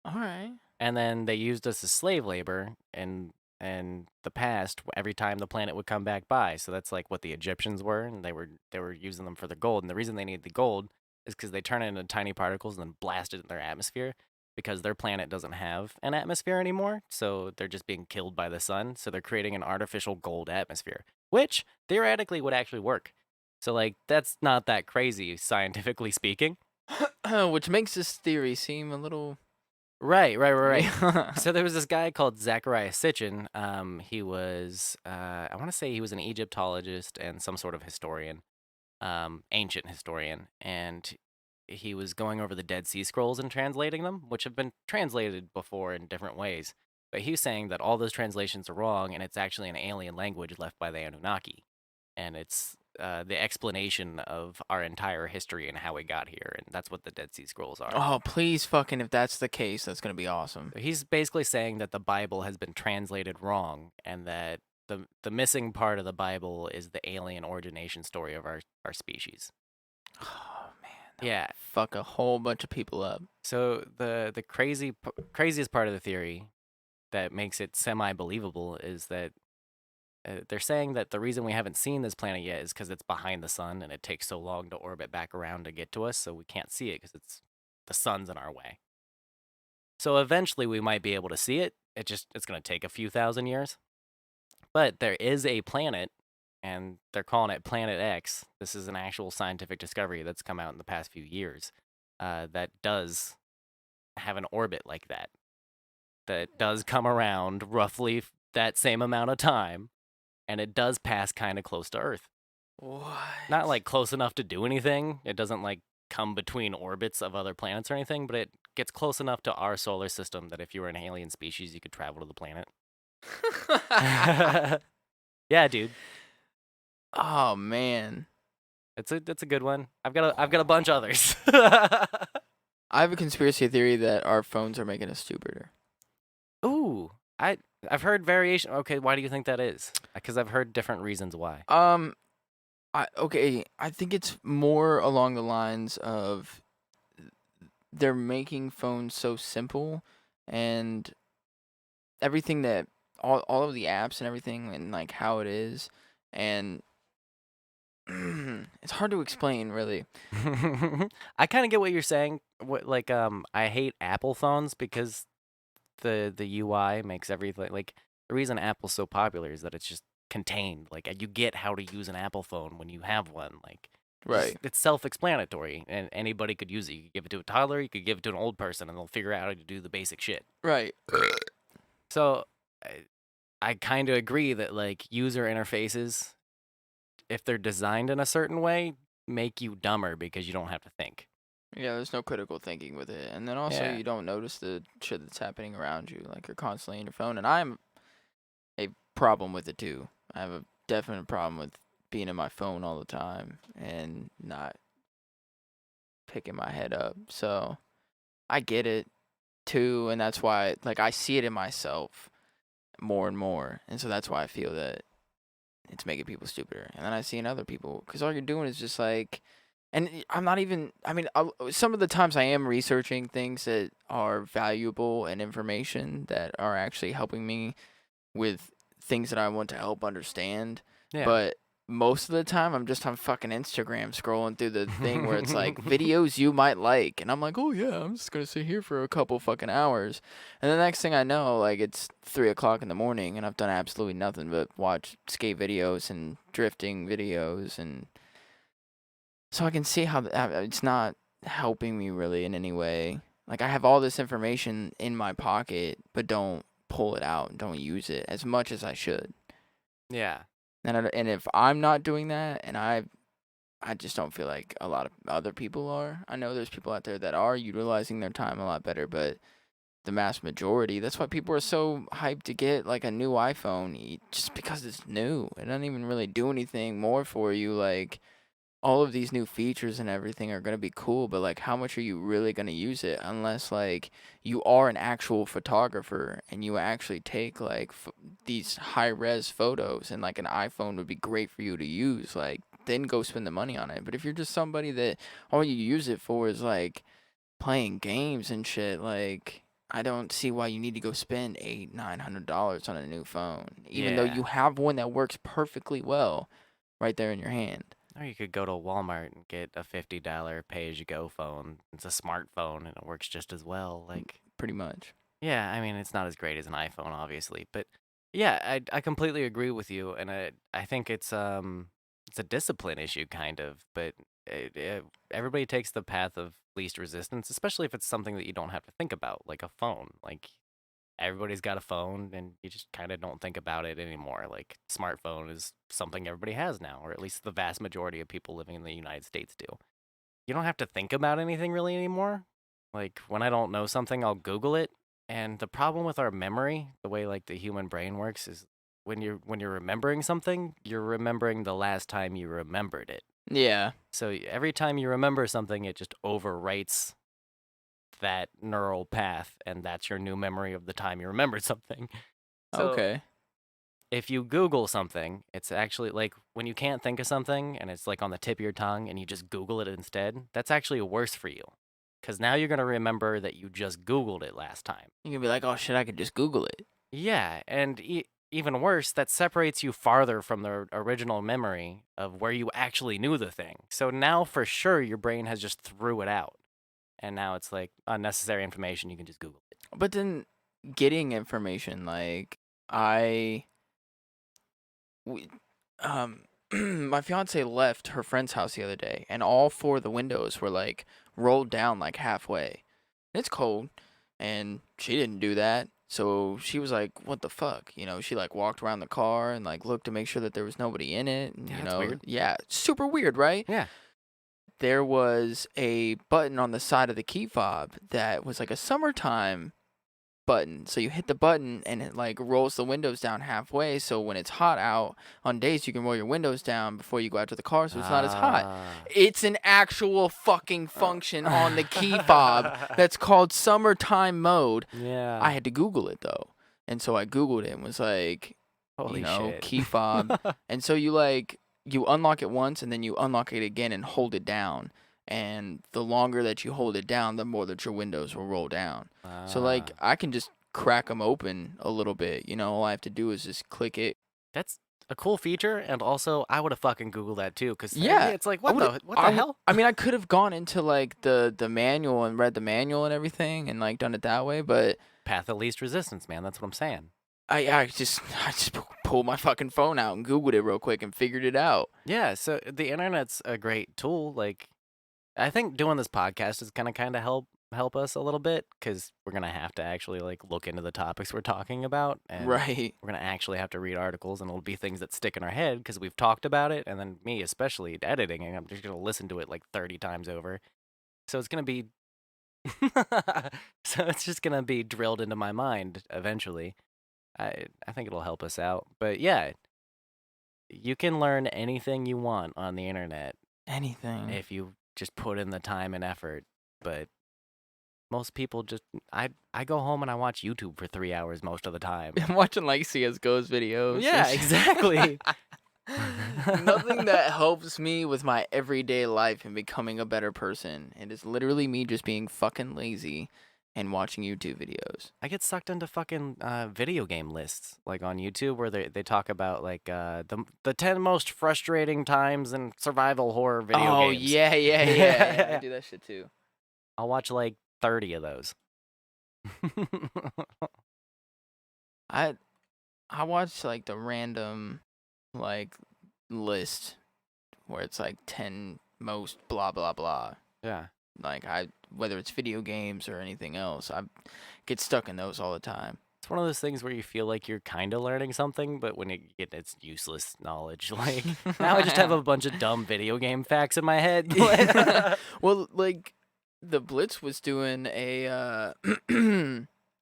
All right. And then they used us as slave labor in the past every time the planet would come back by. So that's like what the Egyptians were, and they were using them for the gold. And the reason they need the gold is because they turn it into tiny particles and then blast it in their atmosphere because their planet doesn't have an atmosphere anymore. So they're just being killed by the sun. So they're creating an artificial gold atmosphere, which theoretically would actually work. So like that's not that crazy scientifically speaking. Which makes this theory seem a little. Right. So there was this guy called Zachariah Sitchin. He was, I want to say he was an Egyptologist and some sort of historian, ancient historian, and he was going over the Dead Sea Scrolls and translating them, which have been translated before in different ways. But he's saying that all those translations are wrong, and it's actually an alien language left by the Anunnaki, and it's the explanation of our entire history and how we got here, and that's what the Dead Sea Scrolls are. Oh, please, fucking! If that's the case, that's gonna be awesome. So he's basically saying that the Bible has been translated wrong, and that the missing part of the Bible is the alien origination story of our species. Oh man. Yeah. Fuck a whole bunch of people up. So the craziest part of the theory that makes it semi believable is that they're saying that the reason we haven't seen this planet yet is because it's behind the sun and it takes so long to orbit back around to get to us, so we can't see it because the sun's in our way. So eventually we might be able to see it. It's going to take a few thousand years. But there is a planet, and they're calling it Planet X. This is an actual scientific discovery that's come out in the past few years that does have an orbit like that. That does come around roughly that same amount of time, and it does pass kind of close to Earth. What? Not like close enough to do anything. It doesn't like come between orbits of other planets or anything, but it gets close enough to our solar system that if you were an alien species, you could travel to the planet. Yeah, dude. Oh man. It's a good one. I've got a bunch of others. I have a conspiracy theory that our phones are making us stupider. Ooh, I've heard variation. Okay, why do you think that is? Because I've heard different reasons why. I think it's more along the lines of they're making phones so simple, and everything that all of the apps and everything, and like how it is, and it's hard to explain really. I kind of get what you're saying. I hate Apple phones because the UI makes everything like the reason Apple's so popular is that it's just contained. Like you get how to use an Apple phone when you have one. Like Right. it's self-explanatory, and anybody could use it. You could give it to a toddler, you could give it to an old person, and they'll figure out how to do the basic shit. Right. So I kind of agree that like user interfaces, if they're designed in a certain way, make you dumber because you don't have to think. Yeah, there's no critical thinking with it. And then also Yeah. you don't notice the shit that's happening around you. Like you're constantly in your phone. And I'm a problem with it too. I have a definite problem with being in my phone all the time and not picking my head up. So I get it too, and that's why like I see it in myself more and more. And so that's why I feel that it's making people stupider. And then I see in other people, because all you're doing is just like, and I'm not even, I mean, some of the times I am researching things that are valuable and information that are actually helping me with things that I want to help understand. Yeah. But most of the time, I'm just on fucking Instagram scrolling through the thing where it's like videos you might like. And I'm like, oh yeah, I'm just going to sit here for a couple fucking hours. And the next thing I know, like it's 3 o'clock in the morning and I've done absolutely nothing but watch skate videos and drifting videos. And so I can see how it's not helping me really in any way. Like I have all this information in my pocket, but don't pull it out and don't use it as much as I should. Yeah. And if I'm not doing that, and I just don't feel like a lot of other people are. I know there's people out there that are utilizing their time a lot better, but the mass majority. That's why people are so hyped to get like a new iPhone, just because it's new. It doesn't even really do anything more for you. Like, all of these new features and everything are going to be cool, but like, how much are you really going to use it unless like you are an actual photographer and you actually take like these high res photos, and like an iPhone would be great for you to use, like then go spend the money on it. But if you're just somebody that all you use it for is like playing games and shit, like I don't see why you need to go spend $800-900 on a new phone, even though you have one that works perfectly well right there in your hand. Or you could go to Walmart and get a $50 pay-as-you-go phone. It's a smartphone and it works just as well. Like, pretty much. Yeah, I mean, it's not as great as an iPhone, obviously, but yeah, I completely agree with you, and I think it's a discipline issue kind of, but everybody takes the path of least resistance, especially if it's something that you don't have to think about, like a phone. Like, everybody's got a phone, and you just kind of don't think about it anymore. Like, smartphone is something everybody has now, or at least the vast majority of people living in the United States do. You don't have to think about anything really anymore. Like, when I don't know something, I'll Google it. And the problem with our memory, the way like the human brain works, is when you're remembering something, you're remembering the last time you remembered it. Yeah. So every time you remember something, it just overwrites that neural path, and that's your new memory of the time you remembered something. So Okay. if you Google something, it's actually like when you can't think of something and it's like on the tip of your tongue and you just Google it instead, that's actually worse for you. Because now you're going to remember that you just Googled it last time. You can be like, oh shit, I could just Google it. Yeah, and even worse, that separates you farther from the original memory of where you actually knew the thing. So now for sure your brain has just threw it out. And now it's like unnecessary information, you can just Google it. But then getting information, like my fiance left her friend's house the other day, and all four of the windows were like rolled down like halfway. It's cold, and she didn't do that. So she was like, "What the fuck?" You know, she like walked around the car and like looked to make sure that there was nobody in it. And, Yeah, you that's know, weird. yeah, super weird, right? Yeah. There was a button on the side of the key fob that was like a summertime button. So you hit the button and it like rolls the windows down halfway. So when it's hot out on days, you can roll your windows down before you go out to the car, so it's not as hot. It's an actual fucking function on the key fob that's called summertime mode. Yeah. I had to Google it though. And so I Googled it and was like, Holy shit. key fob. And so you unlock it once and then you unlock it again and hold it down. And the longer that you hold it down, the more that your windows will roll down. So, like, I can just crack them open a little bit. You know, all I have to do is just click it. That's a cool feature, and also I would have fucking Googled that too, because Yeah, it's like, what the hell? I mean, I could have gone into, like, the manual and read the manual and everything and, like, done it that way, but Path of least resistance, man. That's what I'm saying. I just pulled my fucking phone out and Googled it real quick and figured it out. Yeah, so the internet's a great tool. Like, I think doing this podcast is gonna kind of help us a little bit, because we're gonna have to actually like look into the topics we're talking about, and Right. we're gonna actually have to read articles, and it'll be things that stick in our head because we've talked about it, and then me especially editing, and I'm just gonna listen to it like 30 times over. So it's gonna be so it's just gonna be drilled into my mind eventually. I think it'll help us out, but yeah, you can learn anything you want on the internet Anything. if you just put in the time and effort. But most people just I go home and I watch YouTube for 3 hours most of the time. I'm watching, like, CSGO's videos. Yeah, exactly. Nothing that helps me with my everyday life and becoming a better person. It is literally me just being fucking lazy and watching YouTube videos. I get sucked into fucking video game lists, like on YouTube, where they talk about like the 10 most frustrating times in survival horror video games. Oh, yeah. I do that shit too. I'll watch like 30 of those. I watch, like, the random, like, list where it's like 10 most blah blah blah. Yeah. Like, whether it's video games or anything else, I get stuck in those all the time. It's one of those things where you feel like you're kind of learning something, but when it's useless knowledge. Like, now I just have a bunch of dumb video game facts in my head. Well, like, the Blitz was doing a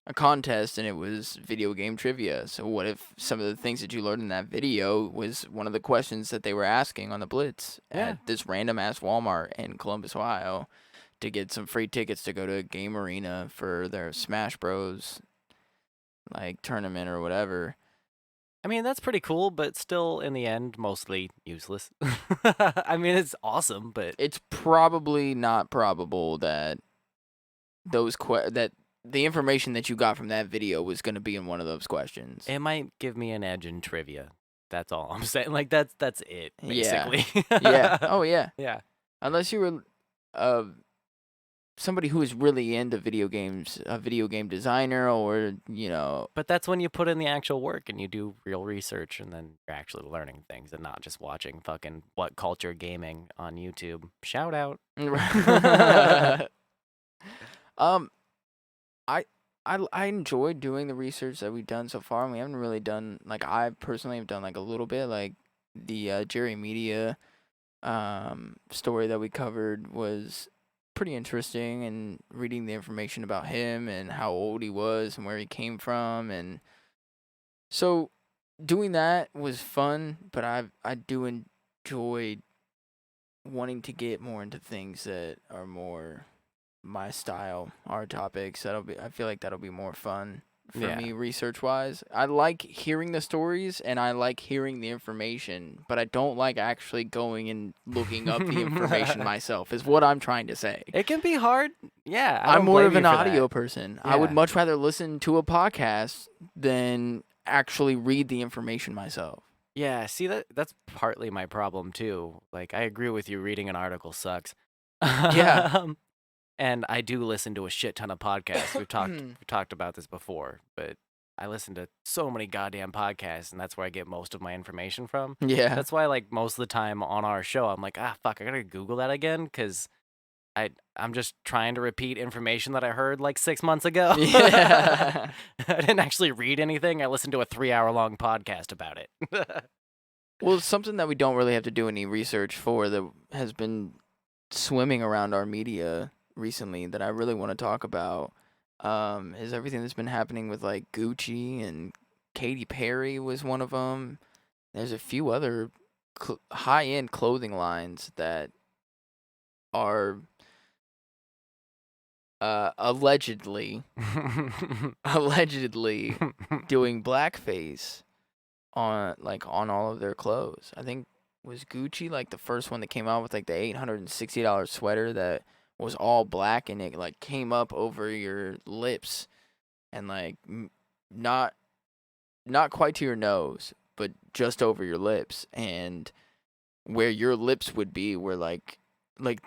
a contest, and it was video game trivia. So what if some of the things that you learned in that video was one of the questions that they were asking on the Blitz at this random ass Walmart in Columbus, Ohio, to get some free tickets to go to a game arena for their Smash Bros. Like tournament or whatever. I mean, that's pretty cool, but still, in the end, mostly useless. I mean, it's awesome, but it's probably not probable that that the information that you got from that video was going to be in one of those questions. It might give me an edge in trivia. That's all I'm saying. Like that's it, basically. Yeah. Oh yeah. Yeah. Unless you were somebody who is really into video games, a video game designer, or But that's when you put in the actual work and you do real research, and then you're actually learning things and not just watching fucking What Culture Gaming on YouTube. Shout out. I enjoy doing the research that we've done so far, and we haven't really done, like, I personally have done like a little bit, like the Jerry Media story that we covered was pretty interesting, and reading the information about him and how old he was and where he came from, and so doing that was fun. But I do enjoy wanting to get more into things that are more my style, our topics. I feel like that'll be more fun for me research wise. I like hearing the stories and I like hearing the information, but I don't like actually going and looking up the information myself, is what I'm trying to say. It can be hard. Yeah. I'm more of an audio person. Yeah. I would much rather listen to a podcast than actually read the information myself. Yeah, see that's partly my problem too. Like I agree with you, reading an article sucks. Yeah. And I do listen to a shit ton of podcasts. We've talked about this before, but I listen to so many goddamn podcasts, and that's where I get most of my information from. Yeah. That's why, like, most of the time on our show, I'm like, fuck, I gotta Google that again, because I'm just trying to repeat information that I heard like 6 months ago. Yeah. I didn't actually read anything. I listened to a 3-hour-long podcast about it. Well, something that we don't really have to do any research for that has been swimming around our media recently that I really want to talk about is everything that's been happening with like Gucci, and Katy Perry was one of them. There's a few other high-end clothing lines that are allegedly doing blackface on all of their clothes. I think was Gucci like the first one that came out with like the $860 sweater that was all black, and it like came up over your lips and like not quite to your nose, but just over your lips, and where your lips would be were like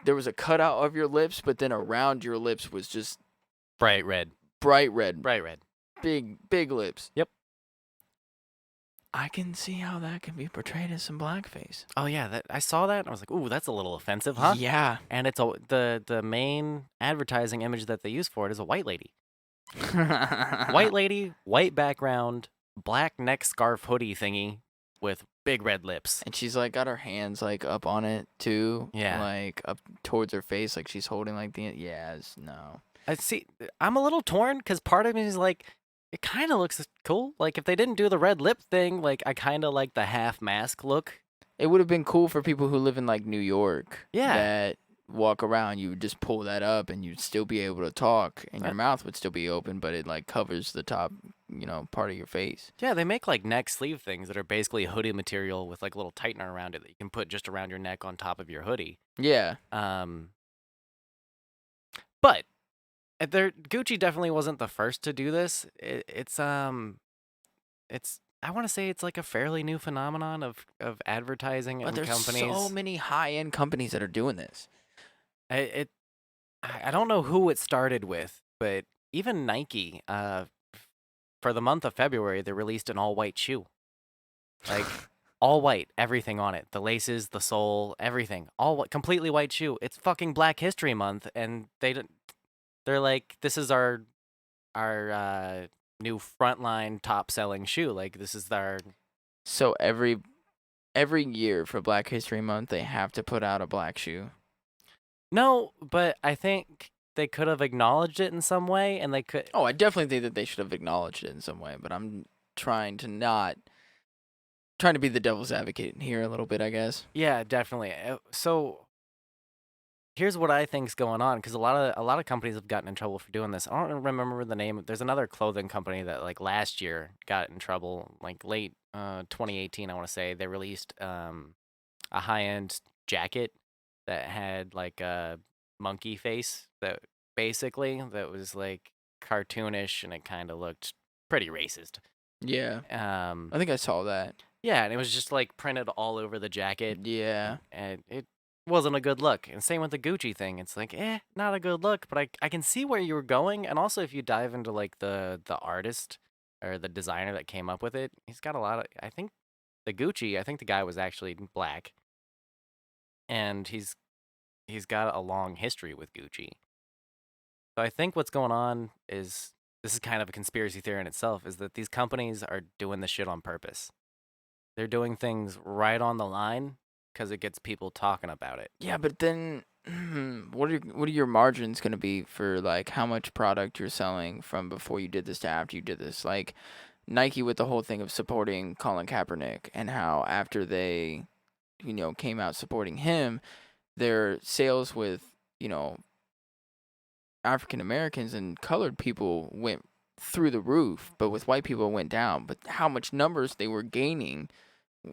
there was a cutout of your lips, but then around your lips was just bright red. Big lips. Yep. I can see how that can be portrayed as some blackface. Oh yeah, I saw that and I was like, "Ooh, that's a little offensive, huh?" Yeah. And it's the main advertising image that they use for it is a white lady. White lady, white background, black neck scarf hoodie thingy with big red lips. And she's like got her hands like up on it too. Yeah. Like up towards her face, like she's holding like no. I'm a little torn because part of me is like, it kind of looks cool. Like, if they didn't do the red lip thing, like, I kind of like the half mask look. It would have been cool for people who live in, like, New York. Yeah. That walk around, you would just pull that up, and you'd still be able to talk, and your mouth would still be open, but it, like, covers the top, part of your face. Yeah, they make, like, neck sleeve things that are basically hoodie material with, like, a little tightener around it that you can put just around your neck on top of your hoodie. Yeah. But Gucci definitely wasn't the first to do this. It's I want to say it's like a fairly new phenomenon of advertising and companies. But there's so many high-end companies that are doing this. I don't know who it started with, but even Nike, for the month of February, they released an all-white shoe. Like, all white, everything on it. The laces, the sole, everything. All white, completely white shoe. It's fucking Black History Month, and they're like, this is our new frontline top selling shoe. Like, this is our. So every year for Black History Month, they have to put out a black shoe. No, but I think they could have acknowledged it in some way, and they could. Oh, I definitely think that they should have acknowledged it in some way, but I'm trying to not trying to be the devil's advocate here a little bit, I guess. Yeah, definitely. So here's what I think's going on, because a lot of companies have gotten in trouble for doing this. I don't remember the name. There's another clothing company that like last year got in trouble, like late 2018, I want to say. They released a high-end jacket that had like a monkey face that that was like cartoonish, and it kind of looked pretty racist. Yeah, Um, I think I saw that. yeah, and it was just like printed all over the jacket, Yeah. and it wasn't a good look. And same with the Gucci thing. It's like, not a good look, but I can see where you were going. And also if you dive into like the artist or the designer that came up with it, he's got a lot of, I think I think the guy was actually black, and he's got a long history with Gucci. So I think what's going on is, this is kind of a conspiracy theory in itself, is that these companies are doing this shit on purpose. They're doing things right on the line because it gets people talking about it. Yeah, but then what are your margins going to be for like how much product you're selling from before you did this to after you did this? Like Nike with the whole thing of supporting Colin Kaepernick, and how after they, came out supporting him, their sales with, African Americans and colored people went through the roof, but with white people it went down. But how much numbers they were gaining,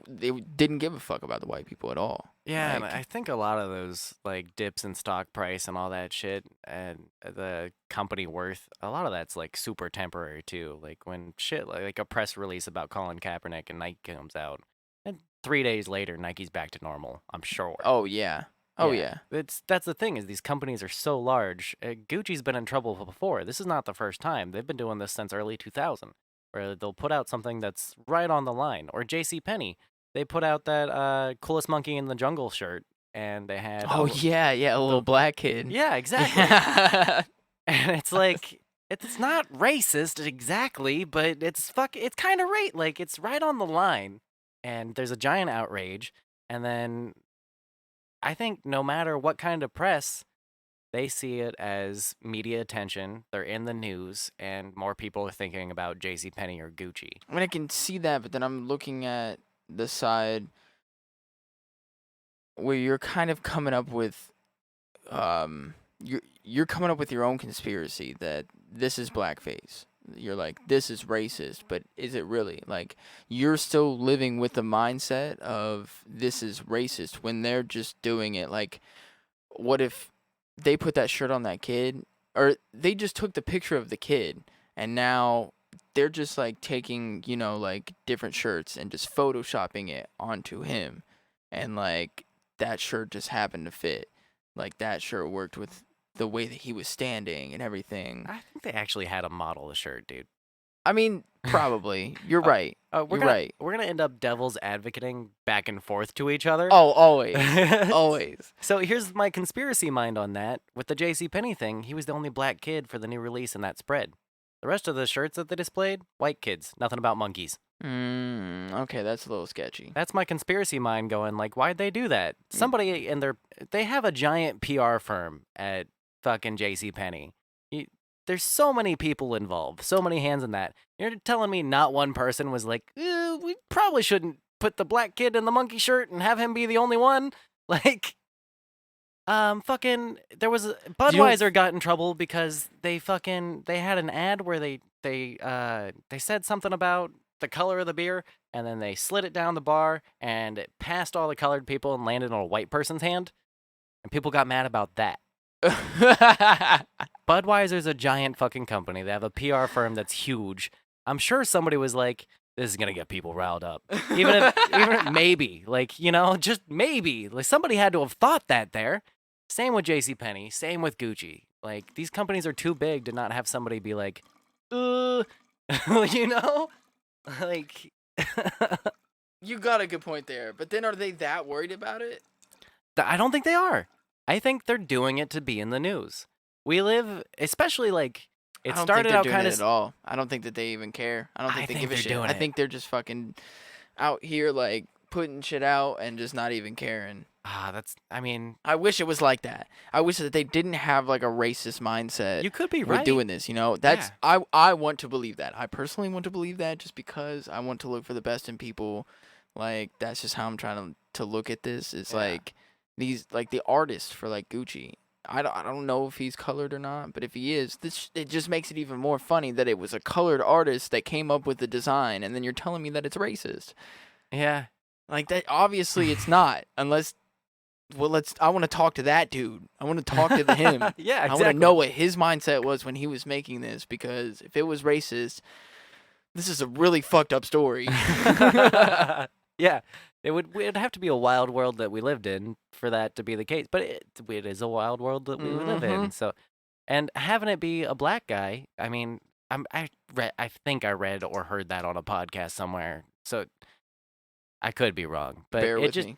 they didn't give a fuck about the white people at all. Yeah, and Like, I think a lot of those like dips in stock price and all that shit, and the company worth, a lot of that's like super temporary too. Like when shit like a press release about Colin Kaepernick and Nike comes out, and 3 days later Nike's back to normal, I'm sure. oh yeah, oh yeah. That's the thing, is these companies are so large. Gucci's been in trouble before. This is not the first time. They've been doing this since early 2000, where they'll put out something that's right on the line. Or JC Penney, they put out that coolest monkey in the jungle shirt, and they had Oh yeah, a little black kid. yeah, exactly. Yeah. And it's like, it's not racist exactly, but it's kind of like it's right on the line, and there's a giant outrage, and then I think no matter what kind of press, they see it as media attention. They're in the news, and more people are thinking about JC Penney or Gucci. I mean, I can see that, but then I'm looking at the side where you're kind of coming up with, you're coming up with your own conspiracy that this is blackface. You're like, this is racist, but is it really? Like, you're still living with the mindset of this is racist when they're just doing it. Like, what if they put that shirt on that kid, or they just took the picture of the kid, and now they're just like taking, like different shirts and just photoshopping it onto him, and like that shirt just happened to fit. Like that shirt worked with the way that he was standing and everything. I think they actually had a model of the shirt, dude. I mean, probably. You're right. You're right. We're gonna end up devil's advocating back and forth to each other. Oh, always. Always. So here's my conspiracy mind on that. With the JC Penney thing, he was the only black kid for the new release in that spread. The rest of the shirts that they displayed, white kids. Nothing about monkeys. Okay, that's a little sketchy. That's my conspiracy mind going, like, why'd they do that? Somebody in they have a giant PR firm at fucking JC Penney. There's so many people involved, so many hands in that. You're telling me not one person was like, we probably shouldn't put the black kid in the monkey shirt and have him be the only one? Like, fucking, there was Budweiser got in trouble because they had an ad where they said something about the color of the beer, and then they slid it down the bar, and it passed all the colored people and landed on a white person's hand, and people got mad about that. Budweiser's a giant fucking company. They have a PR firm that's huge. I'm sure somebody was like, this is gonna get people riled up. Even if maybe, like, just maybe. Like, somebody had to have thought that there. Same with JCPenney, same with Gucci. Like, these companies are too big to not have somebody be like, Like, you got a good point there. But then are they that worried about it? I don't think they are. I think they're doing it to be in the news. We live, especially like, it started out kind of at all. I don't think that they even care. I don't think they give a shit. I think they're just fucking out here like putting shit out and just not even caring. I mean, I wish it was like that. I wish that they didn't have like a racist mindset you could be with right. doing this, you know? That's I want to believe that. I personally want to believe that just because I want to look for the best in people. Like that's just how I'm trying to look at this. It's like these like the artist for like Gucci. I don't know if he's colored or not, but if he is, it just makes it even more funny that it was a colored artist that came up with the design, and then you're telling me that it's racist. Yeah. Like that, obviously it's not, unless. Well, I want to talk to that dude. I want to talk to him. Yeah, exactly. I want to know what his mindset was when he was making this, because if it was racist, this is a really fucked up story. Yeah, it'd have to be a wild world that we lived in for that to be the case. But it is a wild world that we live in. So, and having it be a black guy, I mean, I think I read or heard that on a podcast somewhere. So I could be wrong, but Bear with me.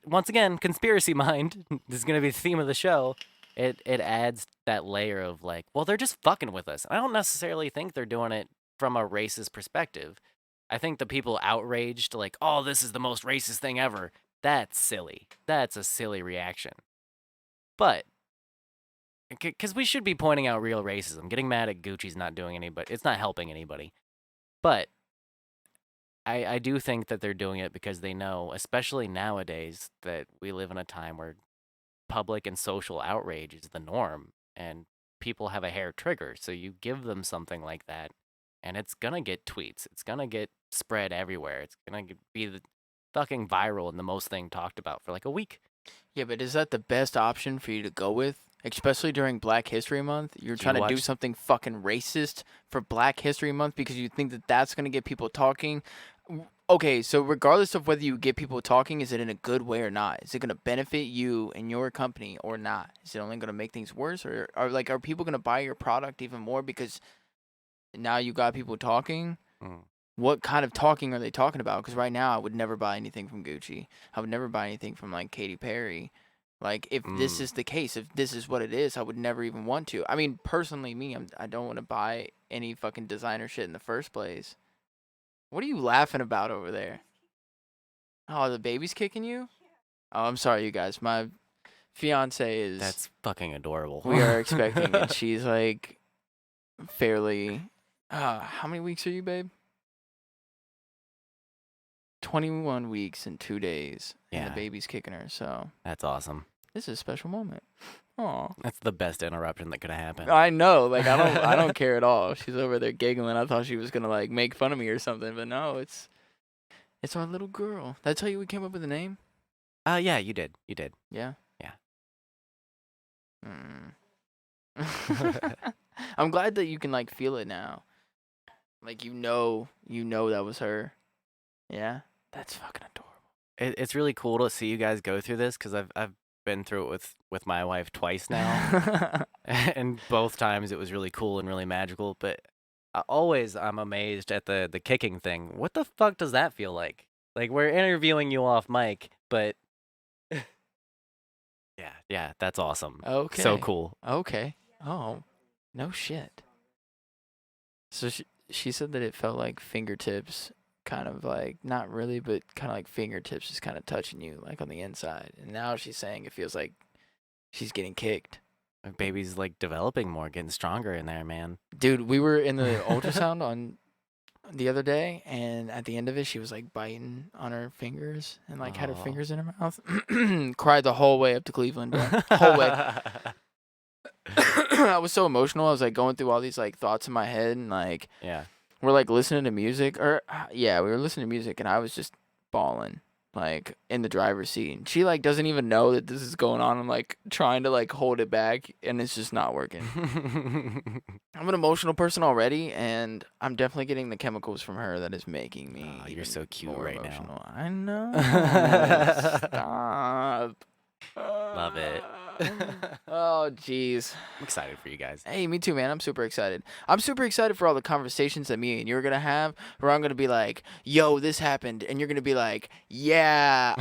Once again, conspiracy mind. This is gonna be the theme of the show. It adds that layer of like, well, they're just fucking with us. I don't necessarily think they're doing it from a racist perspective. I think the people outraged, like, oh, this is the most racist thing ever. That's silly. That's a silly reaction. But because we should be pointing out real racism. Getting mad at Gucci's not doing anybody. It's not helping anybody. But I do think that they're doing it because they know, especially nowadays, that we live in a time where public and social outrage is the norm, and people have a hair trigger. So you give them something like that, and it's gonna get tweets. It's gonna get spread everywhere. It's gonna be the fucking viral and the most thing talked about for like a week. Yeah, but is that the best option for you to go with? Especially during Black History Month? You're trying to do something fucking racist for Black History Month because you think that that's going to get people talking? Okay, so regardless of whether you get people talking, is it in a good way or not? Is it going to benefit you and your company or not? Is it only going to make things worse? Or are people going to buy your product even more because now you got people talking? What kind of talking are they talking about? Because right now I would never buy anything from Gucci. I would never buy anything from like Katy Perry. Like if this is the case, if this is what it is, I would never even want to. I mean, personally, I don't want to buy any fucking designer shit in the first place. What are you laughing about over there? Oh, the baby's kicking you? Oh, I'm sorry, you guys. My fiance is. That's fucking adorable. We are expecting, and she's like fairly. How many weeks are you, babe? 21 weeks and 2 days. Yeah. And the baby's kicking her, so. That's awesome. This is a special moment. Aw. That's the best interruption that could have happened. I know. Like, I don't care at all. She's over there giggling. I thought she was going to, like, make fun of me or something, but no, it's our little girl. Did I tell you we came up with the name? Yeah, you did. Yeah? Yeah. I'm glad that you can, like, feel it now. Like, you know that was her. Yeah? That's fucking adorable. It's really cool to see you guys go through this because I've been through it with my wife twice now, and both times it was really cool and really magical. But I'm amazed at the kicking thing. What the fuck does that feel like? Like we're interviewing you off mic, but yeah, that's awesome. Okay, so cool. Okay. Oh, no shit. So she said that it felt like fingertips. Kind of like, not really, but kind of like fingertips just kind of touching you, like on the inside. And now she's saying it feels like she's getting kicked. My baby's like developing more, getting stronger in there, man. Dude, we were in the ultrasound on the other day, and at the end of it, she was like biting on her fingers and like had her fingers in her mouth. Cried the whole way up to Cleveland, bro. Whole way. I was so emotional. I was like going through all these like thoughts in my head, and like, yeah. We're like listening to music, we were listening to music, and I was just bawling, like in the driver's seat. And she like doesn't even know that this is going on. I'm like trying to like hold it back, and it's just not working. I'm an emotional person already, and I'm definitely getting the chemicals from her that is making me. Oh, you're so cute right emotional. now. I know. Stop. Love it. Oh, jeez. I'm excited for you guys. Hey, me too, man. I'm super excited. I'm super excited for all the conversations that me and you're going to have, where I'm going to be like, yo, this happened. And you're going to be like, yeah,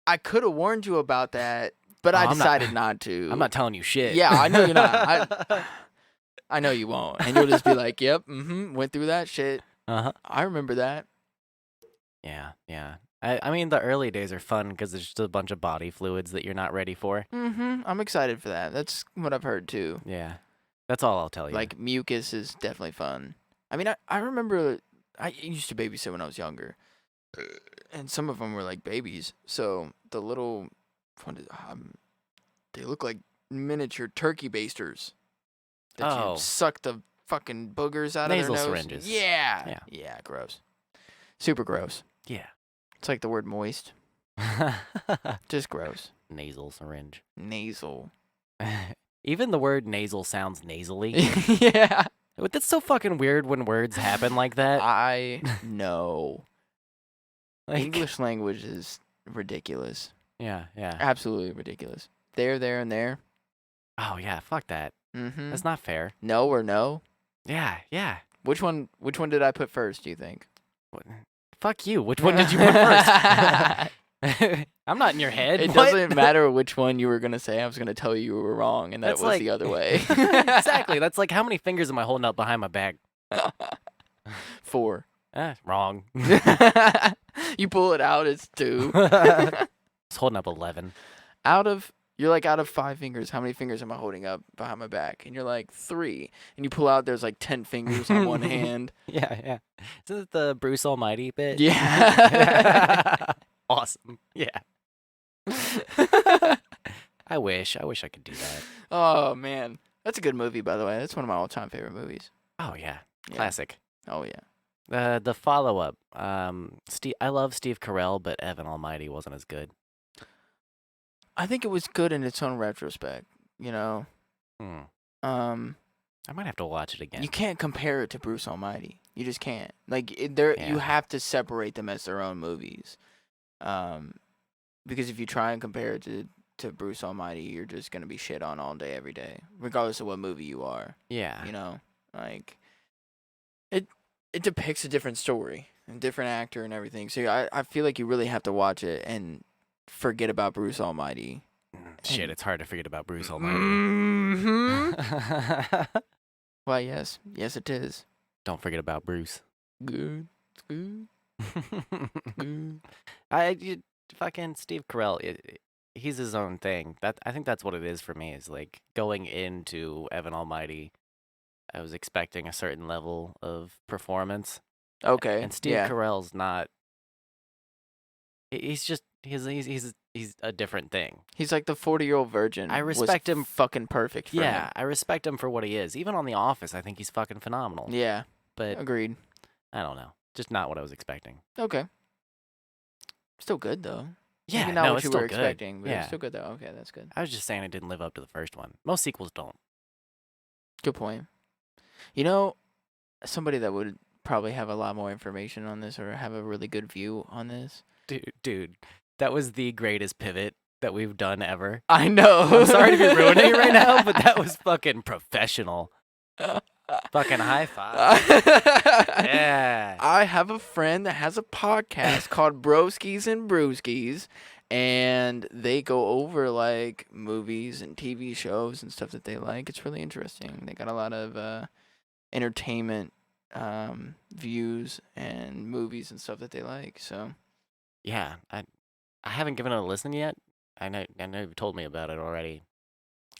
I could have warned you about that, but I decided not to. I'm not telling you shit. Yeah, I know you're not. I know you won't. And you'll just be like, yep, went through that shit. Uh-huh. I remember that. Yeah. I mean, the early days are fun because it's just a bunch of body fluids that you're not ready for. I'm excited for that. That's what I've heard too. Yeah. That's all I'll tell you. Like mucus is definitely fun. I mean, I remember I used to babysit when I was younger, and some of them were like babies. So the little, they look like miniature turkey basters. That you suck the fucking boogers out nasal of their nose. syringes. Yeah, gross. Super gross. Yeah. It's like the word moist. Just gross. Nasal syringe. Nasal. Even the word nasal sounds nasally. Yeah. But that's so fucking weird when words happen like that. I know. Like, English language is ridiculous. Yeah. Absolutely ridiculous. There, and there. Oh, yeah, fuck that. Mm-hmm. That's not fair. No or no? Yeah. Which one did I put first, do you think? Fuck you. Which one did you put first? I'm not in your head. It doesn't matter which one you were going to say. I was going to tell you were wrong, and that was like, the other way. Exactly. That's like, how many fingers am I holding up behind my back? 4. Wrong. You pull it out, it's 2. I was holding up 11. You're like, out of 5 fingers, how many fingers am I holding up behind my back? And you're like, 3. And you pull out, there's like 10 fingers on one hand. Yeah. Is it the Bruce Almighty bit? Yeah. Awesome. Yeah. I wish I could do that. Oh, man. That's a good movie, by the way. That's one of my all-time favorite movies. Oh, yeah. Classic. Oh, yeah. The follow-up. I love Steve Carell, but Evan Almighty wasn't as good. I think it was good in its own retrospect, you know? I might have to watch it again. You can't compare it to Bruce Almighty. You just can't. Like, you have to separate them as their own movies. Because if you try and compare it to Bruce Almighty, you're just going to be shit on all day, every day, regardless of what movie you are. Yeah. You know? Like, it depicts a different story, a different actor and everything. So I feel like you really have to watch it and forget about Bruce Almighty. Shit, it's hard to forget about Bruce Almighty. Mm-hmm. Well, yes, it is. Don't forget about Bruce. Good. Fucking Steve Carell. He's his own thing. I think that's what it is for me. Is like going into Evan Almighty, I was expecting a certain level of performance. Okay. And Steve Carell's not. He's just he's a different thing. He's like the 40-year-old virgin. I respect him. Fucking perfect. For him. I respect him for what he is. Even on The Office, I think he's fucking phenomenal. Yeah. But agreed. I don't know. Just not what I was expecting. Okay. Still good though. Yeah, maybe not no, what it's you still were good. expecting, but Yeah. it's still good though. Okay, that's good. I was just saying it didn't live up to the first one. Most sequels don't. Good point. You know, somebody that would probably have a lot more information on this or have a really good view on this. Dude, that was the greatest pivot that we've done ever. I know. I'm sorry to be ruining it right now, but that was fucking professional. Fucking high five. Yeah. I have a friend that has a podcast called Broskies and Brewskis, and they go over like movies and TV shows and stuff that they like. It's really interesting. They got a lot of entertainment views and movies and stuff that they like. So yeah, I haven't given it a listen yet. I know you've told me about it already.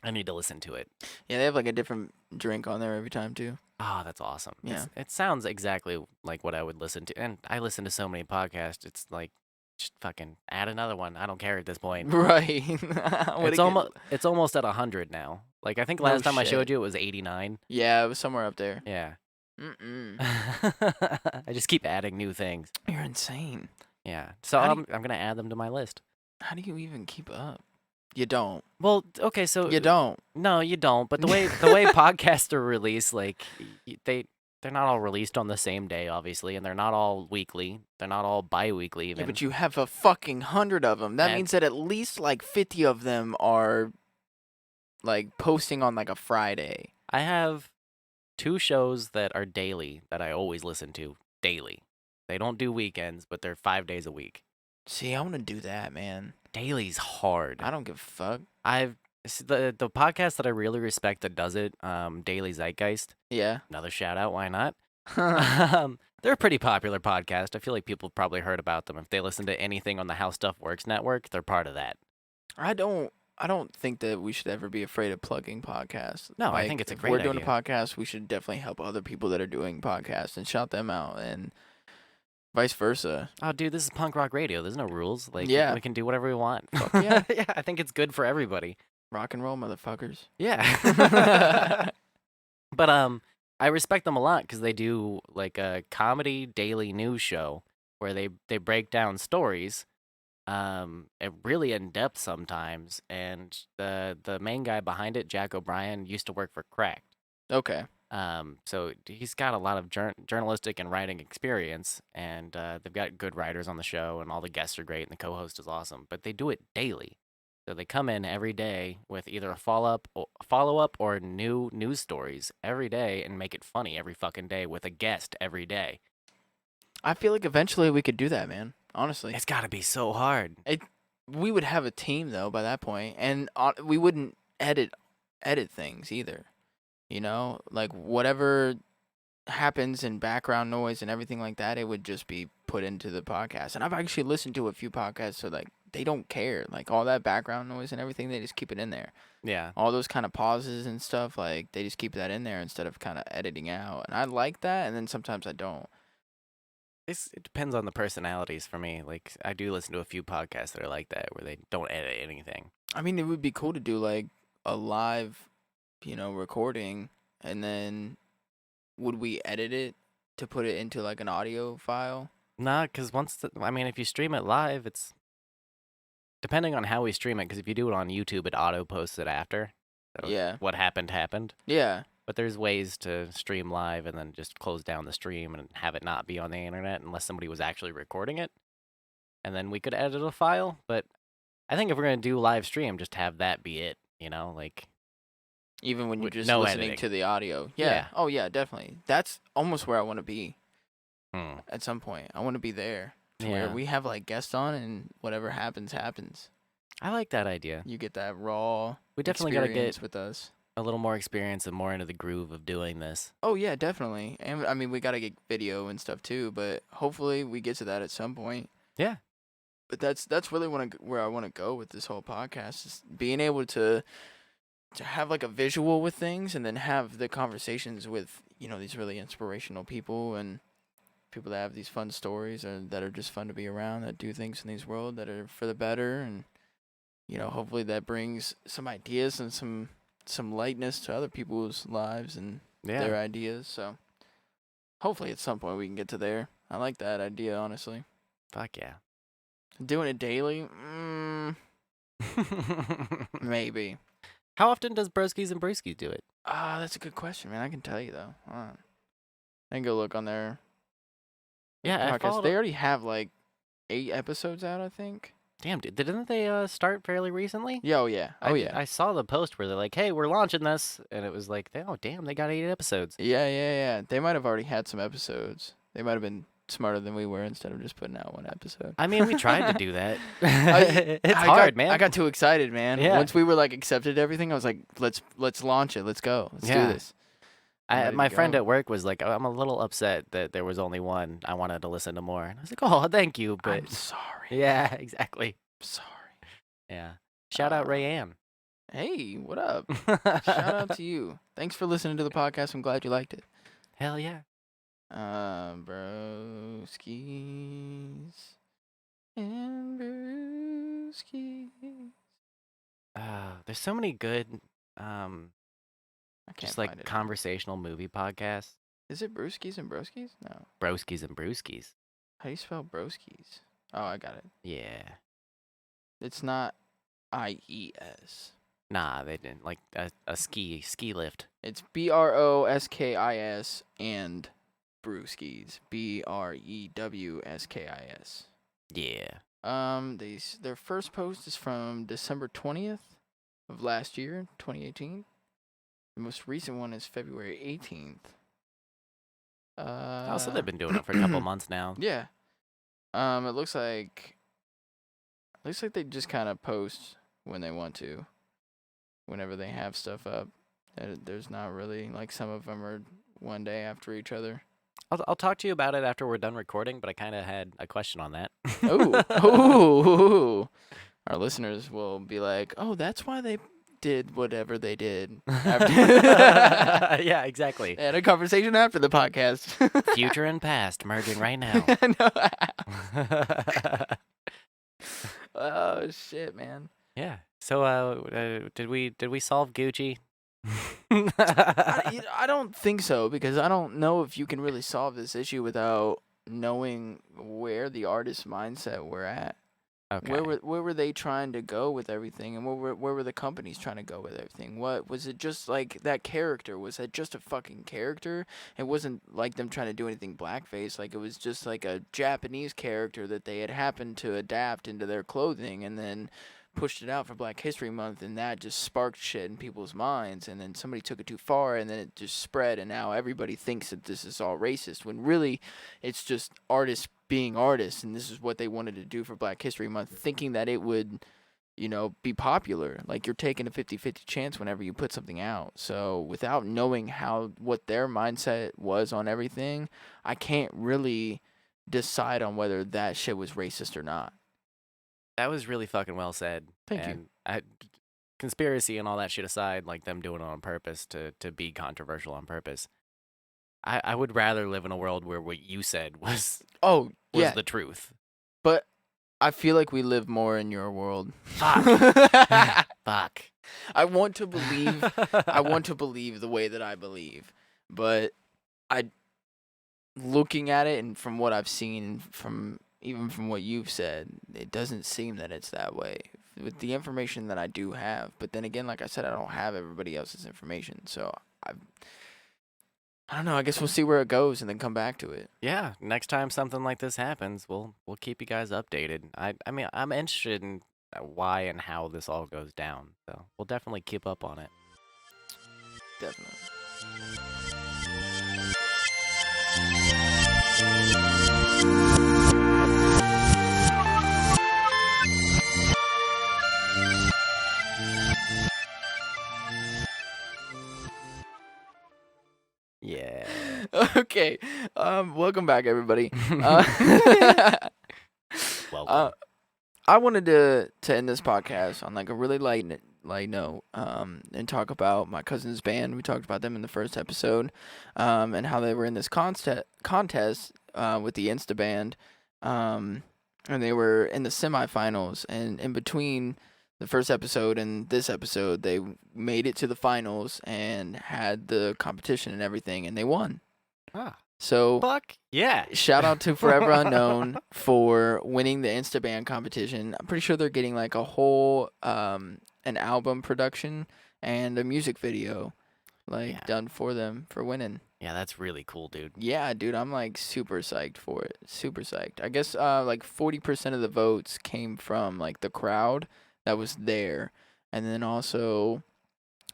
I need to listen to it. Yeah, they have like a different drink on there every time too. Oh, that's awesome. Yeah. It sounds exactly like what I would listen to. And I listen to so many podcasts. It's like, just fucking add another one. I don't care at this point. Right. It's almost at 100 now. Like, I think last time I showed you it was 89. Yeah, it was somewhere up there. Yeah. Mm-mm. I just keep adding new things. You're insane. Yeah. So I'm going to add them to my list. How do you even keep up? You don't. Well, okay, so you don't. No, you don't. But the way podcasts are released, like they're not all released on the same day, obviously, and they're not all weekly. They're not all bi-weekly even. Yeah, but you have a fucking 100 of them. That means that at least like 50 of them are like posting on like a Friday. I have 2 shows that are daily that I always listen to daily. They don't do weekends, but they're 5 days a week. See, I want to do that, man. Daily's hard. I don't give a fuck. The podcast that I really respect that does it, Daily Zeitgeist. Yeah. Another shout out, why not? They're a pretty popular podcast. I feel like people have probably heard about them. If they listen to anything on the How Stuff Works network, they're part of that. I don't think that we should ever be afraid of plugging podcasts. No, I Like, think it's a if great we're doing a idea. podcast, we should definitely help other people that are doing podcasts and shout them out, and vice versa. Oh, dude, this is punk rock radio. There's no rules. Like, Yeah. we can do whatever we want. Fuck yeah. Yeah, I think it's good for everybody. Rock and roll, motherfuckers. Yeah. But I respect them a lot because they do like a comedy daily news show where they break down stories, really in depth sometimes. And the main guy behind it, Jack O'Brien, used to work for Cracked. Okay. So he's got a lot of journalistic and writing experience, and they've got good writers on the show, and all the guests are great, and the co-host is awesome. But they do it daily. So they come in every day with either a follow-up or new news stories every day and make it funny every fucking day with a guest every day. I feel like eventually we could do that, man. Honestly. It's got to be so hard. We would have a team though by that point, and we wouldn't edit things either. You know, like whatever happens in background noise and everything like that, it would just be put into the podcast. And I've actually listened to a few podcasts, so like they don't care. Like all that background noise and everything, they just keep it in there. Yeah. All those kind of pauses and stuff, like they just keep that in there instead of kind of editing out. And I like that, and then sometimes I don't. It depends on the personalities for me. Like, I do listen to a few podcasts that are like that, where they don't edit anything. I mean, it would be cool to do like a live, recording, and then would we edit it to put it into like an audio file? Nah, because if you stream it live, it's depending on how we stream it. Because if you do it on YouTube, it auto posts it after. So Yeah. What happened. Yeah. But there's ways to stream live and then just close down the stream and have it not be on the internet unless somebody was actually recording it. And then we could edit a file. But I think if we're going to do live stream, just have that be it, like. Even when you're With just no listening editing. to the audio. Yeah. Yeah. Oh, yeah, definitely. That's almost where I want to be Hmm. at some point. I want to be there to Yeah. where we have like guests on and whatever happens. I like that idea. You get that raw We definitely got to experience get with us. a little more experience and more into the groove of doing this. Oh, yeah, definitely. And I mean, we got to get video and stuff too, but hopefully we get to that at some point. Yeah. But that's really where I want to go with this whole podcast, is being able to have like a visual with things and then have the conversations with, these really inspirational people and people that have these fun stories or that are just fun to be around, that do things in this world that are for the better. And, hopefully that brings some ideas and some lightness to other people's lives and their ideas. So hopefully at some point we can get to there. I like that idea, honestly. Fuck yeah. Doing it daily? Maybe. How often does Broskies and Brewskis do it? That's a good question, man. I can tell you, though. Hold on. I can go look on their Yeah, podcast. They already have, like, 8 episodes out, I think. Damn, dude. Didn't they start fairly recently? Yeah, oh, yeah. Oh, yeah. I saw the post where they're like, hey, we're launching this. And it was like, oh, damn, they got 8 episodes. Yeah. They might have already had some episodes. They might have been smarter than we were instead of just putting out one episode. I mean, we tried to do that. It's hard, man. I got too excited, man. Yeah. Once we were like accepted everything, I was like, let's launch it. Let's go. Let's do this. My friend at work was like, I'm a little upset that there was only one. I wanted to listen to more. And I was like, oh, thank you. But I'm sorry. Yeah, exactly. Sorry. Yeah. Shout out Rayanne. Hey, what up? Shout out to you. Thanks for listening to the podcast. I'm glad you liked it. Hell yeah. Broskies and brewskis. There's so many good, I can't just find like it. conversational movie podcasts. Is it brewskis and broskies? No. Broskies and Brewskis. How do you spell broskies? Oh, I got it. Yeah. It's not IES. Nah, they didn't. Like a ski lift. It's BROSKIS and brewskis. BREWSKIS. Yeah. Their first post is from December 20th of last year, 2018. The most recent one is February 18th. So they've been doing it for a couple months now. Yeah. It looks like they just kind of post when they want to, whenever they have stuff up. There's not really, like, some of them are one day after each other. I'll talk to you about it after we're done recording, but I kind of had a question on that. Oh, our listeners will be like, "Oh, that's why they did whatever they did." After Yeah, exactly. They had a conversation after the podcast. Future and past merging right now. Oh shit, man. Yeah. So, did we solve Gucci? I don't think so, because I don't know if you can really solve this issue without knowing where the artist's mindset were at. Okay. Where were they trying to go with everything, and where were the companies trying to go with everything? What was it? Just like that character? Was it just a fucking character? It wasn't like them trying to do anything blackface. Like, it was just like a Japanese character that they had happened to adapt into their clothing, and then pushed it out for Black History Month, and that just sparked shit in people's minds, and then somebody took it too far, and then it just spread, and now everybody thinks that this is all racist, when really it's just artists being artists, and this is what they wanted to do for Black History Month, thinking that it would, be popular. Like, you're taking a 50-50 chance whenever you put something out. So without knowing what their mindset was on everything, I can't really decide on whether that shit was racist or not. That was really fucking well said. Thank you. Conspiracy and all that shit aside, like them doing it on purpose to be controversial on purpose. I would rather live in a world where what you said was the truth. But I feel like we live more in your world. Fuck. Fuck. I want to believe the way that I believe, but looking at it and from what I've seen, even from what you've said, it doesn't seem that it's that way with the information that I do have. But then again, like I said, I don't have everybody else's information, so I don't know. I guess we'll see where it goes and then come back to it. Yeah, next time something like this happens, we'll keep you guys updated. I mean, I'm interested in why and how this all goes down, so we'll definitely keep up on it. Definitely. Yeah. Okay. Welcome back, everybody. Welcome. I wanted to end this podcast on like a really light note, and talk about my cousin's band. We talked about them in the first episode, and how they were in this contest with the Insta band, and they were in the semifinals. And in between the first episode and this episode, they made it to the finals and had the competition and everything, and they won. So fuck yeah! Shout out to Forever Unknown for winning the Insta band competition. I'm pretty sure they're getting like a whole an album production and a music video done for them for winning. Yeah, that's really cool, dude. Yeah, dude, I'm like super psyched for it. Super psyched. I guess like 40% of the votes came from like the crowd that was there, and then also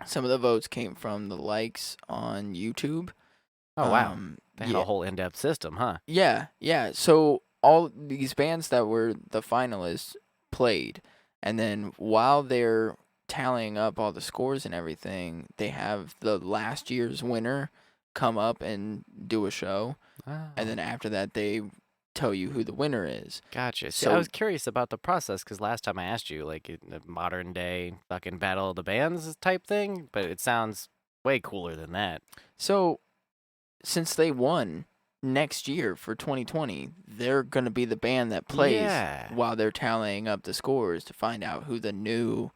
some of the votes came from the likes on YouTube. Oh wow. They had a whole in-depth system, huh? Yeah. So all these bands that were the finalists played, and then while they're tallying up all the scores and everything, they have the last year's winner come up and do a show, and then after that they tell you who the winner is. Gotcha. So I was curious about the process, because last time I asked you, like, a modern day fucking Battle of the Bands type thing, but it sounds way cooler than that. So since they won next year for 2020, they're going to be the band that plays while they're tallying up the scores to find out who the new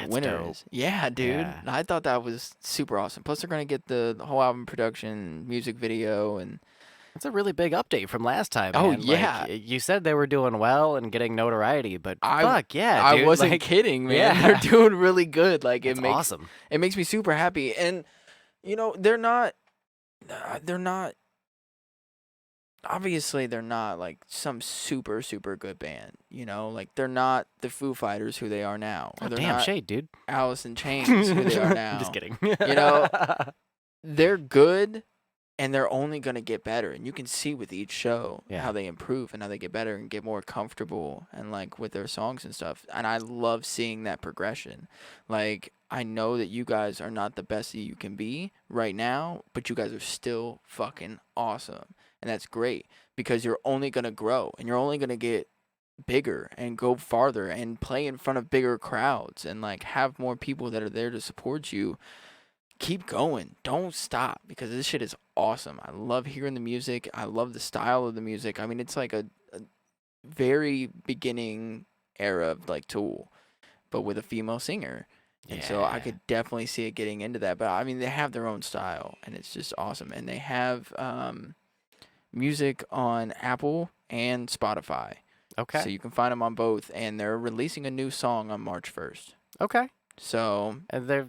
winner is. Yeah, dude. Yeah. I thought that was super awesome. Plus, they're going to get the whole album production, music video, and that's a really big update from last time. Oh, man. yeah. Like, you said they were doing well and getting notoriety, but fuck yeah, dude. I wasn't kidding, man. Yeah. They're doing really good. Like, it's awesome. It makes me super happy. And, they're not obviously they're not like some super good band, like they're not the Foo Fighters who they are now. Oh, damn shade, dude. Alice in Chains who they are now. I'm just kidding. They're good, and they're only going to get better, and you can see with each show how they improve and how they get better and get more comfortable and like with their songs and stuff. And I love seeing that progression. Like, I know that you guys are not the best that you can be right now, but you guys are still fucking awesome. and that's great because you're only gonna grow and you're only gonna get bigger and go farther and play in front of bigger crowds and like have more people that are there to support you. Keep going. Don't stop because this shit is awesome. I love hearing the music. I love the style of the music. I mean, it's like a very beginning era of like Tool, but with a female singer. And so I Yeah. could definitely see it getting into that. But I mean, they have their own style and it's just awesome. And they have music on Apple and Spotify. Okay. So you can find them on both. And they're releasing a new song on March 1st. Okay. So And they're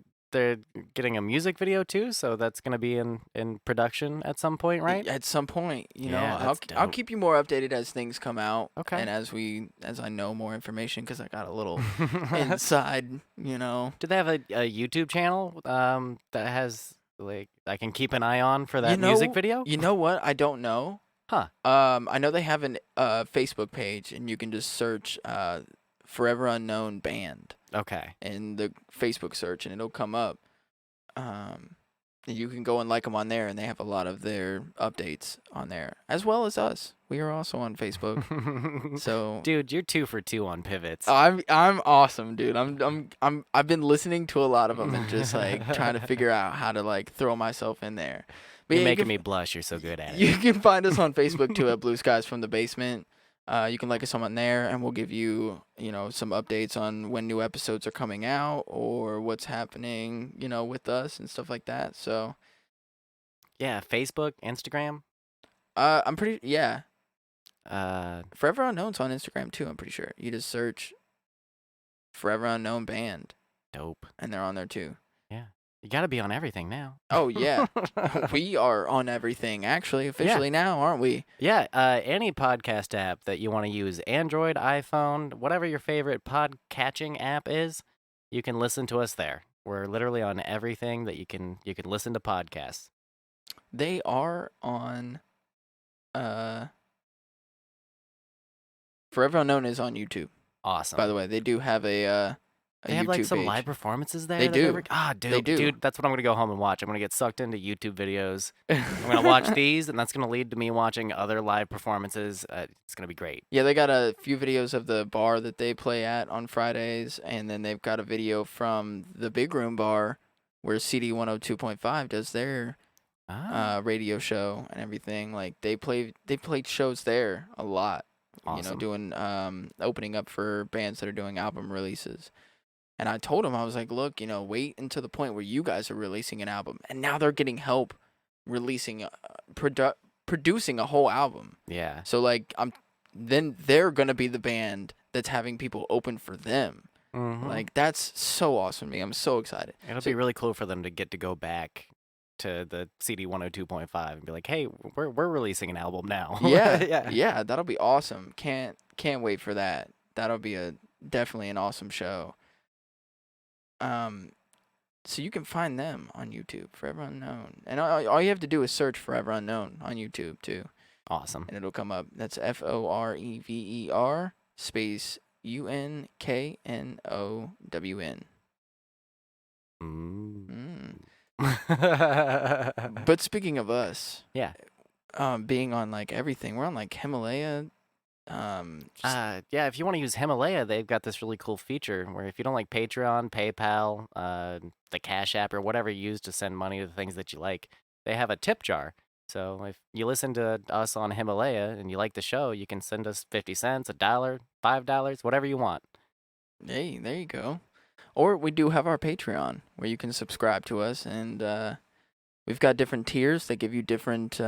getting a music video too, so that's gonna be in production at some point, right? at some point, Yeah, I'll that's I'll dope. keep you more updated as things come out. Okay. And as I know more information because I got a little inside, Do they have a YouTube channel that has like I can keep an eye on for You that music know, video? you know what? I don't know. Huh. I know they have an Facebook page, and you can just search "Forever Unknown Band" Okay. in the Facebook search, and it'll come up. And you can go and like them on there, and they have a lot of their updates on there, as well as us. We are also on Facebook. So, Dude, you're 2 for 2 on pivots. I'm awesome, dude. I've been listening to a lot of them and just like trying to figure out how to like throw myself in there. But You're yeah, making me blush. You're so good at it. you can find us on Facebook too at Blue Skies from the Basement. You can like us on there, and we'll give you, some updates on when new episodes are coming out or what's happening, with us and stuff like that. So, Yeah, Facebook, Instagram. yeah. Uh, Forever Unknown's on Instagram too. I'm pretty sure. You just search Forever Unknown Band, dope. and they're on there too. Yeah. You got to be on everything now. Oh yeah, we are on everything actually officially now, aren't we? Yeah, any podcast app that you want to use, Android, iPhone, whatever your favorite pod catching app is, you can listen to us there. We're literally on everything that you can listen to podcasts. They are on. Forever Unknown is on YouTube. Awesome. By the way, they do have a they have YouTube like some page. live performances there. They do. Dude, They do. dude, that's what I'm gonna go home and watch. I'm gonna get sucked into YouTube videos. I'm gonna watch these, and that's gonna lead to me watching other live performances. It's gonna be great. Yeah, they got a few videos of the bar that they play at on Fridays, and then they've got a video from the Big Room Bar where CD 102.5 does their radio show and everything. Like they played shows there a lot. Awesome. Doing opening up for bands that are doing album releases. And I told him, I was like, look, wait until the point where you guys are releasing an album. And now they're getting help releasing, producing a whole album. Yeah. So, like, then they're going to be the band that's having people open for them. Mm-hmm. Like, that's so awesome to me. I'm so excited. It'll be really cool for them to get to go back to the CD 102.5 and be like, hey, we're releasing an album now. Yeah, that'll be awesome. Can't wait for that. That'll be definitely an awesome show. So you can find them on YouTube, Forever Unknown, and all you have to do is search Forever Unknown on YouTube too. Awesome. And it'll come up. That's FOREVER space UNKNOWN. But speaking of us, yeah, being on like everything, we're on like Himalaya. Yeah, if you want to use Himalaya, they've got this really cool feature where if you don't like Patreon, PayPal, the Cash App, or whatever you use to send money to the things that you like, they have a tip jar. So if you listen to us on Himalaya and you like the show, you can send us 50 cents, $1, $5, whatever you want. Hey, there you go. Or we do have our Patreon where you can subscribe to us, and we've got different tiers that give you different,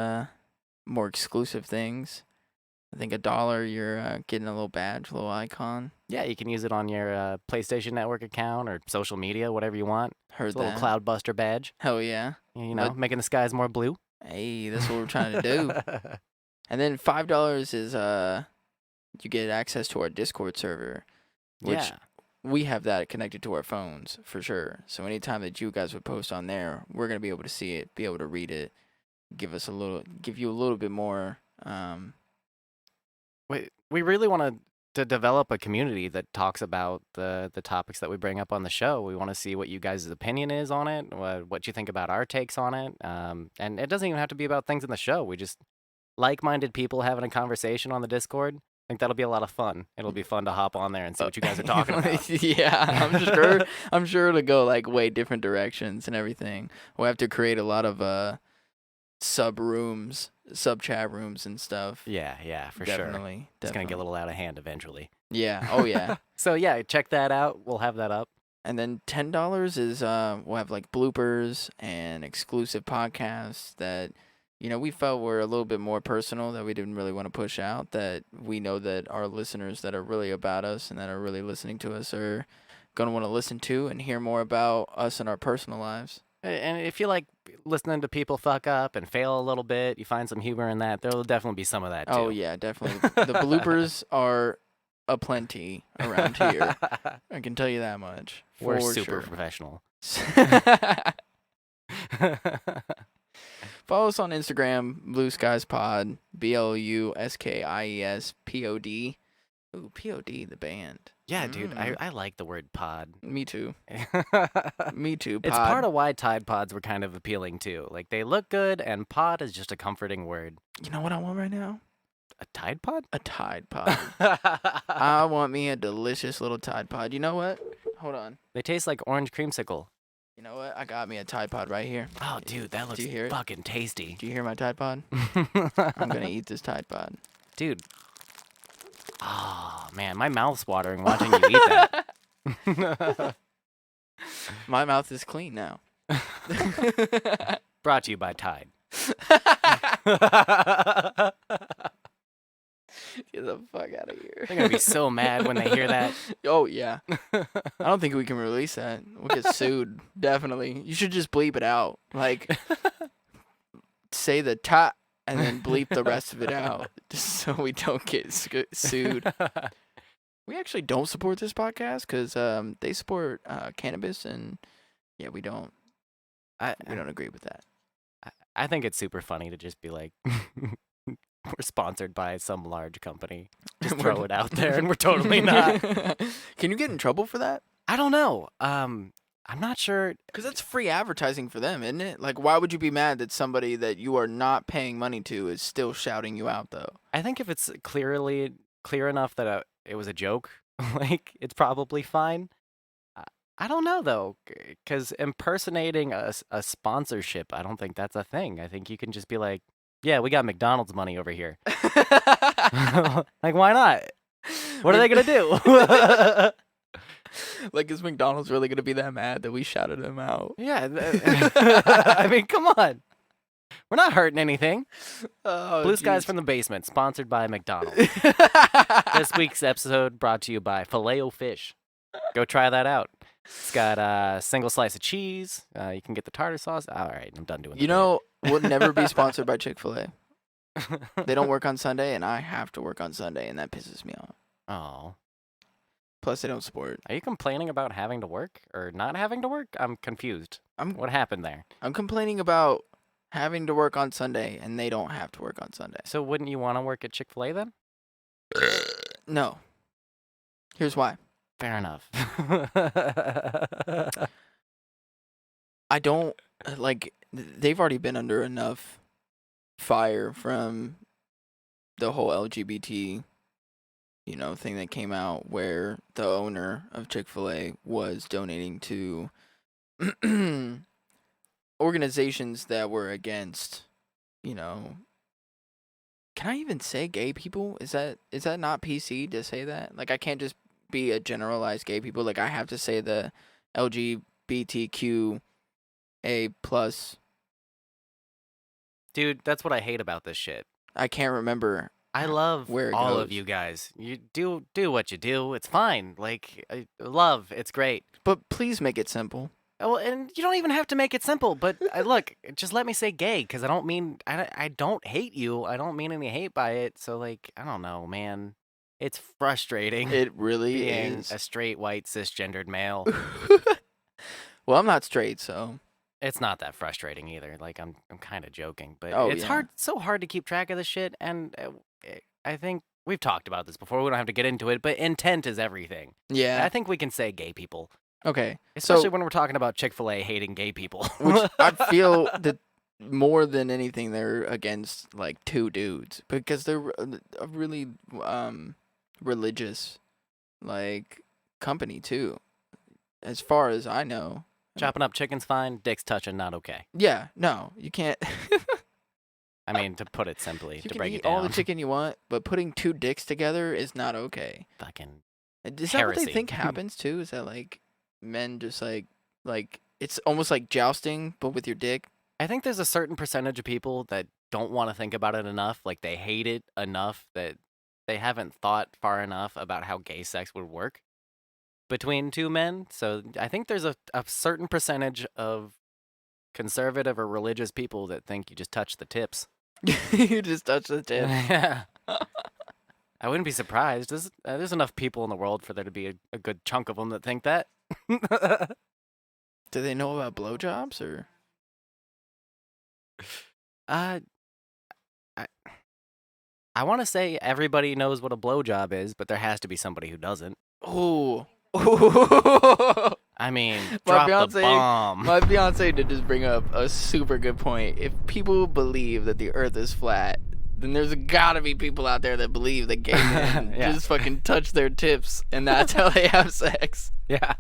more exclusive things. I think $1, you're getting a little badge, a little icon. Yeah, you can use it on your PlayStation Network account or social media, whatever you want. Heard it's a little that. Cloudbuster badge. Hell yeah. Making the skies more blue. Hey, that's what we're trying to do. And then $5 is you get access to our Discord server, which we have that connected to our phones for sure. So anytime that you guys would post on there, we're gonna be able to see it, be able to read it, give you a little bit more. We really want to develop a community that talks about the topics that we bring up on the show. We want to see what you guys' opinion is on it, what you think about our takes on it. And it doesn't even have to be about things in the show. We just like-minded people having a conversation on the Discord. I think that'll be a lot of fun. It'll be fun to hop on there and see what you guys are talking about. Yeah, I'm sure it'll go like way different directions and everything. We'll have to create a lot of sub chat rooms and stuff. Yeah, for Definitely, sure. It's gonna get a little out of hand eventually. Yeah. Oh yeah. So yeah, check that out. We'll have that up. And then $10 is we'll have like bloopers and exclusive podcasts that we felt were a little bit more personal that we didn't really want to push out, that we know that our listeners that are really about us and that are really listening to us are going to want to listen to and hear more about us and our personal lives. And if you like listening to people fuck up and fail a little bit, you find some humor in that, there'll definitely be some of that too. Oh yeah, definitely. The bloopers are aplenty around here. I can tell you that much. We're super professional. Follow us on Instagram, Blue Skies Pod, BLUSKIESPOD. Ooh, POD, the band. Yeah, dude, I like the word pod. Me too. Me too. Pod. It's part of why Tide Pods were kind of appealing too. Like, they look good, and pod is just a comforting word. You know what I want right now? A Tide Pod? A Tide Pod. I want me a delicious little Tide Pod. You know what? Hold on. They taste like orange creamsicle. You know what? I got me a Tide Pod right here. Oh, dude, that looks fucking tasty. Do you hear my Tide Pod? I'm going to eat this Tide Pod. Dude. Oh, man, my mouth's watering watching you eat that. My mouth is clean now. Brought to you by Tide. Get the fuck out of here. They're going to be so mad when they hear that. Oh, yeah. I don't think we can release that. We'll get sued. Definitely. You should just bleep it out. Like, say the ta and then bleep the rest of it out just so we don't get sued. We actually don't support this podcast because they support cannabis, and yeah, we don't. We don't agree with that. I think it's super funny to just be like, we're sponsored by some large company. Just throw it out there, and we're totally not. Can you get in trouble for that? I don't know. I'm not sure. Because that's free advertising for them, isn't it? Like, why would you be mad that somebody that you are not paying money to is still shouting you out, though? I think if it's clear enough that it was a joke, like, it's probably fine. I don't know, though, because impersonating a sponsorship, I don't think that's a thing. I think you can just be like, yeah, we got McDonald's money over here. Like, why not? What are they going to do? Like, is McDonald's really going to be that mad that we shouted them out? Yeah. I mean, come on. We're not hurting anything. Oh, Blue Skies from the Basement, sponsored by McDonald's. This week's episode brought to you by Filet-O-Fish. Go try that out. It's got a single slice of cheese. You can get the tartar sauce. All right, I'm done doing that. We'll never be sponsored by Chick-fil-A. They don't work on Sunday, and I have to work on Sunday, and that pisses me off. Oh. Plus, they don't support. Are you complaining about having to work or not having to work? I'm confused. What happened there? I'm complaining about having to work on Sunday, and they don't have to work on Sunday. So wouldn't you want to work at Chick-fil-A then? No. Here's why. Fair enough. I don't, like, they've already been under enough fire from the whole LGBT, thing that came out where the owner of Chick-fil-A was donating to organizations that were against, can I even say gay people? Is that not PC to say that? Like, I can't just be a generalized gay people. Like, I have to say the LGBTQA+. Dude, that's what I hate about this shit. I can't remember. I love all of you guys. You do what you do. It's fine. Like, it's great. But please make it simple. Well, and you don't even have to make it simple. But look, just let me say gay, because I don't mean I don't hate you. I don't mean any hate by it. So, like, I don't know, man. It's frustrating. It really being is. A straight, white, cisgendered male. Well, I'm not straight, so it's not that frustrating either. Like, I'm kind of joking, but it's so hard to keep track of this shit. And I think we've talked about this before. We don't have to get into it, but intent is everything. Yeah, I think we can say gay people. Okay, especially when we're talking about Chick-fil-A hating gay people. Which I feel that more than anything, they're against like two dudes because they're a really religious like company too, as far as I know. Chopping up chicken's fine. Dicks touching, not okay. Yeah, no, you can't. I mean, to put it simply, You to can break eat it down. all the chicken you want, but putting two dicks together is not okay. Fucking Is that what they heresy. think happens too? Is that like men just like it's almost like jousting, but with your dick? I think there's a certain percentage of people that don't want to think about it enough. Like, they hate it enough that they haven't thought far enough about how gay sex would work between two men. So I think there's a certain percentage of conservative or religious people that think you just touch the tips. You just touch the tip. Yeah. I wouldn't be surprised. There's enough people in the world for there to be a good chunk of them that think that. Do they know about blowjobs or? I want to say everybody knows what a blowjob is, but there has to be somebody who doesn't. Oh. I mean, My drop the bomb. My fiance did just bring up a super good point. If people believe that the Earth is flat, then there's gotta be people out there that believe that gay men Yeah. just fucking touch their tips and that's how they have sex. Yeah.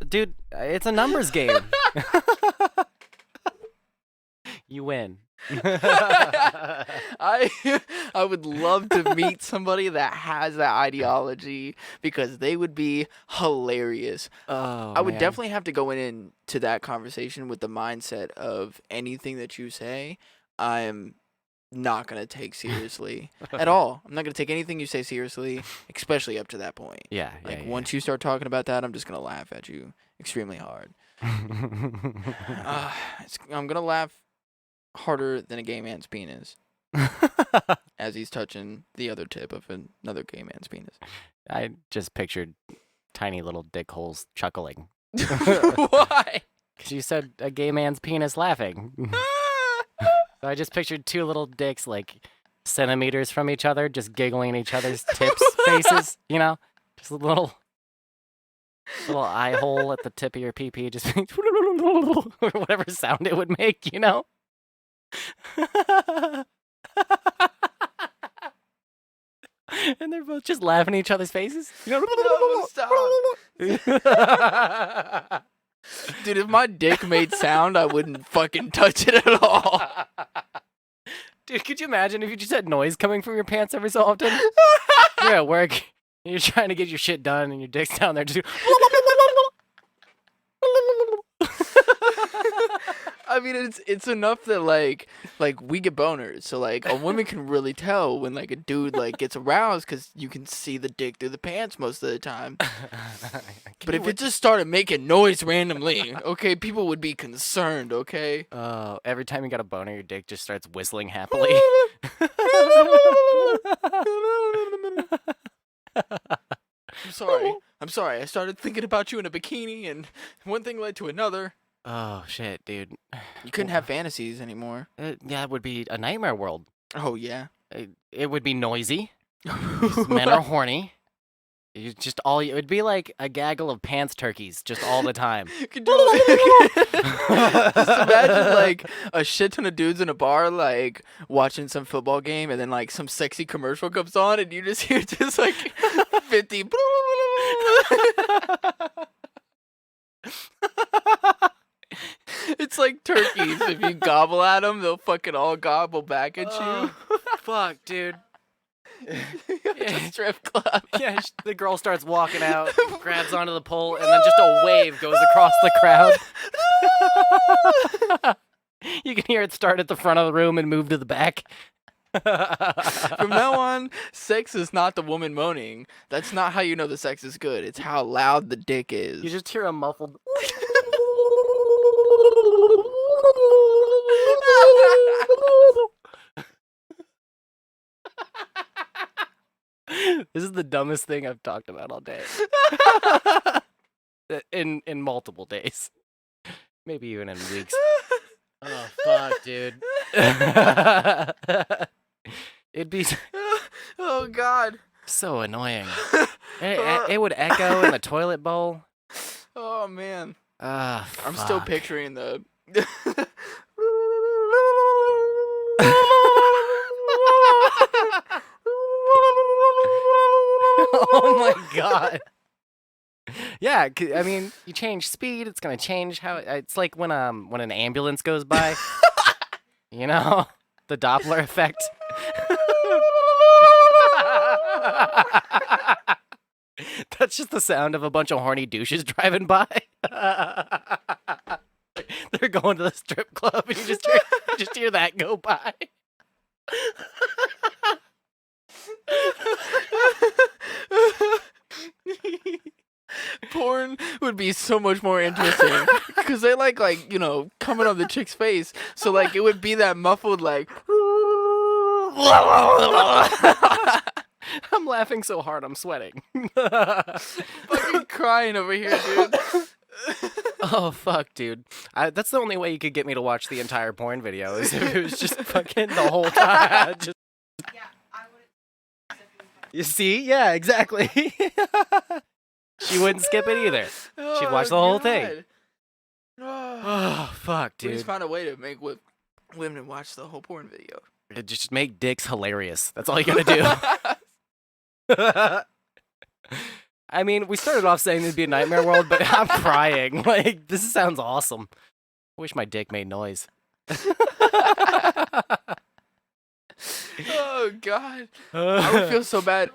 Dude, it's a numbers game. You win. I would love to meet somebody that has that ideology because they would be hilarious. Oh, I would man. definitely have to go into that conversation with the mindset of anything that you say, I'm not going to take seriously at all. I'm not going to take anything you say seriously, especially up to that point. Yeah. Like, once you start talking about that, I'm just going to laugh at you extremely hard. I'm going to laugh harder than a gay man's penis as he's touching the other tip of another gay man's penis. I just pictured tiny little dick holes chuckling. Why? Because you said a gay man's penis laughing. So I just pictured two little dicks, like, centimeters from each other, just giggling in each other's tips, faces, you know? Just a little eye hole at the tip of your pee-pee, just or whatever sound it would make, you know? And they're both just laughing in each other's faces. No, stop. Dude, if my dick made sound, I wouldn't fucking touch it at all. Dude, could you imagine if you just had noise coming from your pants every so often? You're at work, and you're trying to get your shit done, and your dick's down there just... I mean, it's enough that like we get boners, so like a woman can really tell when like a dude like gets aroused because you can see the dick through the pants most of the time. But if it just started making noise randomly, okay, people would be concerned, okay? Every time you got a boner, your dick just starts whistling happily. I'm sorry. I started thinking about you in a bikini, and one thing led to another. Oh, shit, dude. You couldn't have fantasies anymore. Yeah, it would be a nightmare world. Oh, yeah. It would be noisy. Men are horny. It would be like a gaggle of pants turkeys just all the time. Just imagine like a shit ton of dudes in a bar like watching some football game and then like some sexy commercial comes on and you just hear just like 50 It's like turkeys. If you gobble at them, they'll fucking all gobble back at you. Fuck, dude. Strip club. Yeah, the girl starts walking out, grabs onto the pole, and then just a wave goes across the crowd. You can hear it start at the front of the room and move to the back. From now on, sex is not the woman moaning. That's not how you know the sex is good. It's how loud the dick is. You just hear a muffled... This is the dumbest thing I've talked about all day. In multiple days. Maybe even in weeks. Oh, fuck, dude. It'd be Oh, God. so annoying. It would echo in the toilet bowl. Oh, man. Ah, I'm still fuck. picturing the... god. Yeah, I mean, you change speed, it's gonna change how. It's like when an ambulance goes by. You know, the Doppler effect. That's just the sound of a bunch of horny douches driving by. They're going to the strip club, and you just hear that go by. Porn would be so much more interesting because they like coming on the chick's face, so like it would be that muffled like. I'm laughing so hard I'm sweating. Fucking crying over here, dude. Oh fuck, dude. That's the only way you could get me to watch the entire porn video is if it was just fucking the whole time. Yeah, I would. You see? Yeah, exactly. She wouldn't skip it either. She'd watch the whole thing. Oh, fuck, We dude. just found a way to make women watch the whole porn video. Just make dicks hilarious. That's all you gotta do. I mean, we started off saying it'd be a nightmare world, but I'm crying. Like, this sounds awesome. I wish my dick made noise. Oh, God. I would feel so bad.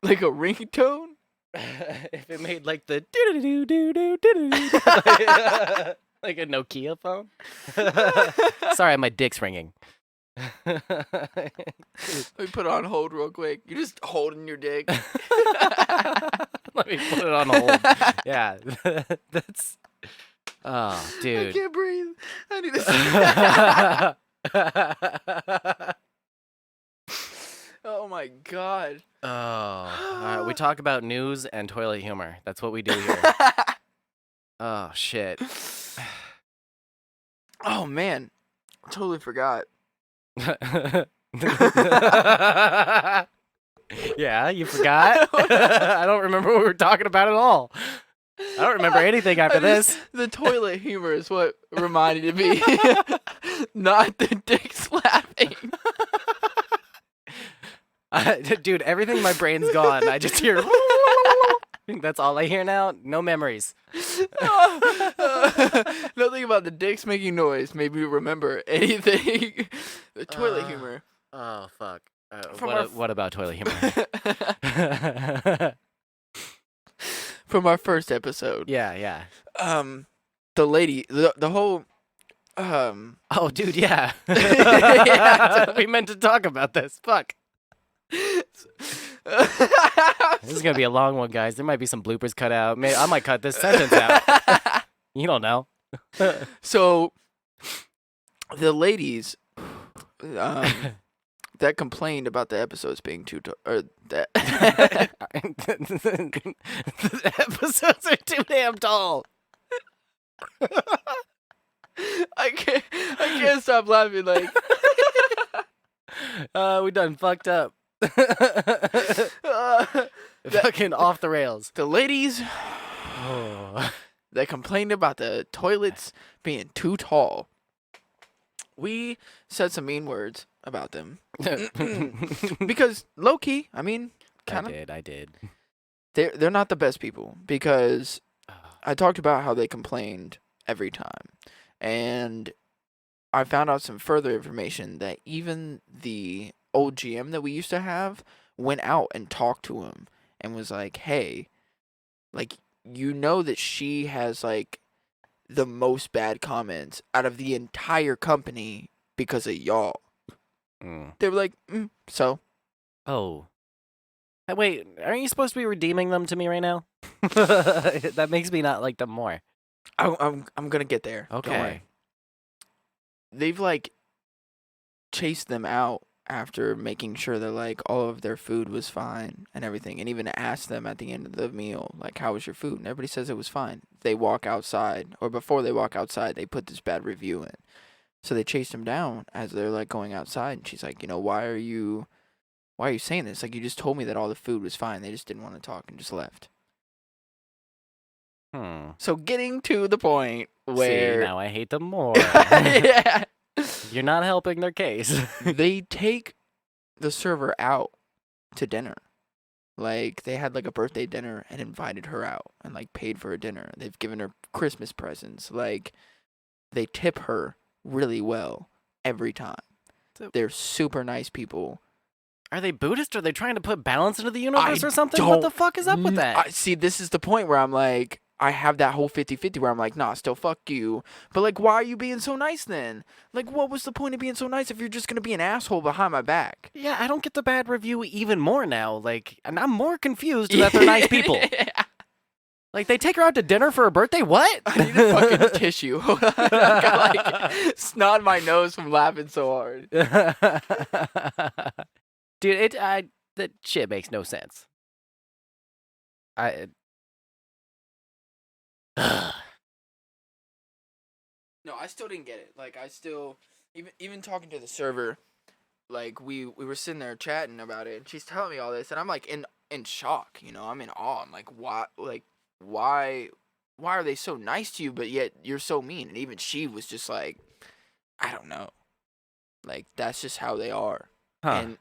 Like a ringtone? If it made like the doo-doo-doo-doo-doo-doo-doo. Like a Nokia phone. Sorry, my dick's ringing. Let me put it on hold real quick. You're just holding your dick. Let me put it on hold. Yeah, that's. Oh, dude. I can't breathe. I need to. Oh my God. Oh, all right. We talk about news and toilet humor. That's what we do here. Oh shit. Oh man, totally forgot. Yeah, you forgot? I don't remember what we were talking about at all. I don't remember anything after this. The toilet humor is what reminded me. Not the dick slapping. Dude, everything in my brain's gone. I just hear. That's all I hear now. No memories. Nothing about the dicks making noise made me remember anything. The toilet humor. Oh, fuck. From What about toilet humor? From our first episode. Yeah. The lady, the whole. Oh, dude, yeah. Yeah. We meant to talk about this. Fuck. This is gonna be a long one, guys. There might be some bloopers cut out. I might cut this sentence out. You don't know. So, the ladies that complained about the episodes being too, or that The episodes are too damn tall. I can't stop laughing. Like, We done fucked up. Fucking off the rails. the ladies Oh. that complained about the toilets being too tall. We said some mean words about them because low key, I mean, kind of. I did. They're not the best people because I talked about how they complained every time, and I found out some further information that even the old GM that we used to have went out and talked to him and was like, "Hey, like, you know that she has like the most bad comments out of the entire company because of y'all." They were like, "So." Oh. Wait, aren't you supposed to be redeeming them to me right now? That makes me not like them more. I'm gonna get there. Don't worry. Okay. They've like chased them out after making sure that like all of their food was fine and everything, and even asked them at the end of the meal, like, "How was your food?" And everybody says it was fine. They walk outside, or before they walk outside, they put this bad review in. So they chased him down as they're like going outside, and she's like, why are you saying this? Like, you just told me that all the food was fine. They just didn't want to talk and just left. So getting to the point where See, now I hate them more. yeah. You're not helping their case. They take the server out to dinner Like, they had, like, a birthday dinner and invited her out and, like, paid for a dinner. They've given her Christmas presents. Like, they tip her really well every time. So- They're super nice people. Are they Buddhist? Are they trying to put balance into the universe I or something? What the don't fuck is up with that? See, this is the point where I'm like, I have that whole 50-50 where I'm like, nah, still fuck you. But, like, why are you being so nice then? Like, what was the point of being so nice if you're just going to be an asshole behind my back? Yeah, I don't get the bad review even more now. Like, and I'm more confused that they're nice people. Like, they take her out to dinner for her birthday? What? I need a fucking tissue. I got, like, snot in my nose from laughing so hard. Dude, that shit makes no sense. No, I still didn't get it. Like, I still, even talking to the server, like, we were sitting there chatting about it, and she's telling me all this, and I'm, like, in shock, you know? I'm in awe. I'm like, why are they so nice to you, but yet you're so mean? And even she was just like, I don't know. Like, that's just how they are. Huh. And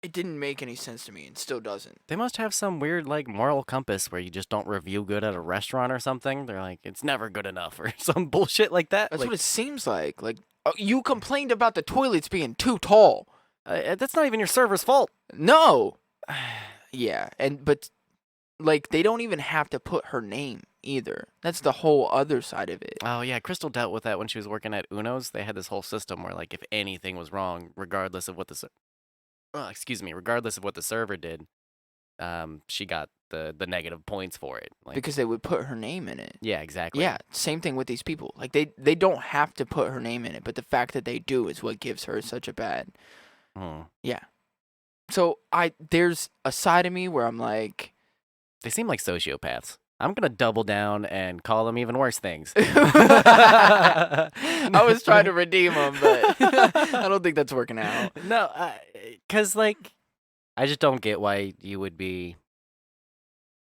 it didn't make any sense to me, and still doesn't. They must have some weird, like, moral compass where you just don't review good at a restaurant or something. They're like, it's never good enough or some bullshit like that. That's Like, what it seems like. Like, you complained about the toilets being too tall. that's not even your server's fault. No. Yeah, but like, they don't even have to put her name either. That's the whole other side of it. Oh, yeah, Crystal dealt with that when she was working at Uno's. They had this whole system where, like, if anything was wrong, regardless of what regardless of what the server did, she got the negative points for it. Like, Because they would put her name in it. yeah, exactly. Yeah, same thing with these people. Like, they don't have to put her name in it, but the fact that they do is what gives her such a bad. Yeah. So there's a side of me where I'm like, They seem like sociopaths. I'm gonna double down and call them even worse things. I was trying to redeem them, but I don't think that's working out. No, because, like, I just don't get why you would be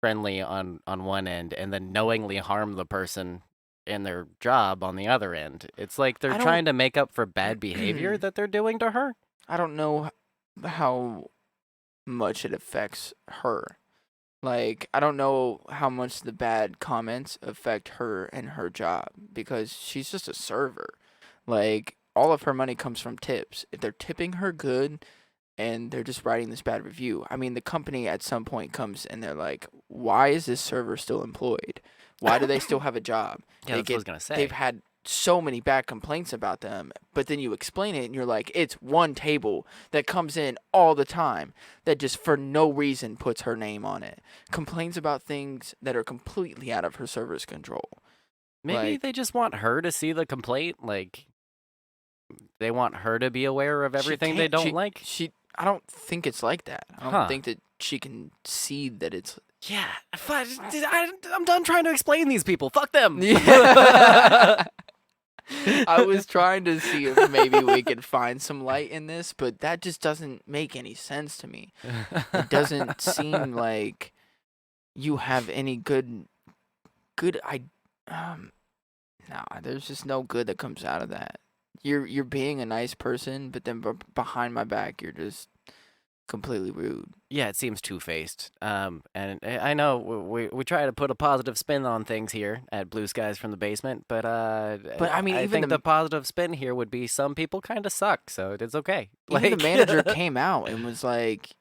friendly on one end and then knowingly harm the person in their job on the other end. It's like they're trying to make up for bad behavior that they're doing to her. I don't know how much it affects her. Like, I don't know how much the bad comments affect her and her job, because she's just a server. Like, all of her money comes from tips. If they're tipping her good and they're just writing this bad review, I mean, the company at some point comes and they're like, why is this server still employed? Why do they still have a job? Yeah, that's what I was gonna say. They've had so many bad complaints about them, but then you explain it and you're like, it's one table that comes in all the time that just for no reason puts her name on it. Complains about things that are completely out of her server's control. Maybe like- they just want her to see the complaint. Like, they want her to be aware of everything they don't like. I don't think it's like that. I don't Huh. think that she can see that it's. Yeah, I'm done trying to explain these people. Fuck them. Yeah. I was trying to see if maybe we could find some light in this, but that just doesn't make any sense to me. It doesn't seem like you have any good no, there's just no good that comes out of that. You're being a nice person, but then behind my back you're just completely rude. Yeah, it seems two-faced. And I know we try to put a positive spin on things here at Blue Skies from the Basement, but I mean, I even think the positive spin here would be some people kind of suck, so it's okay. Even the manager came out and was like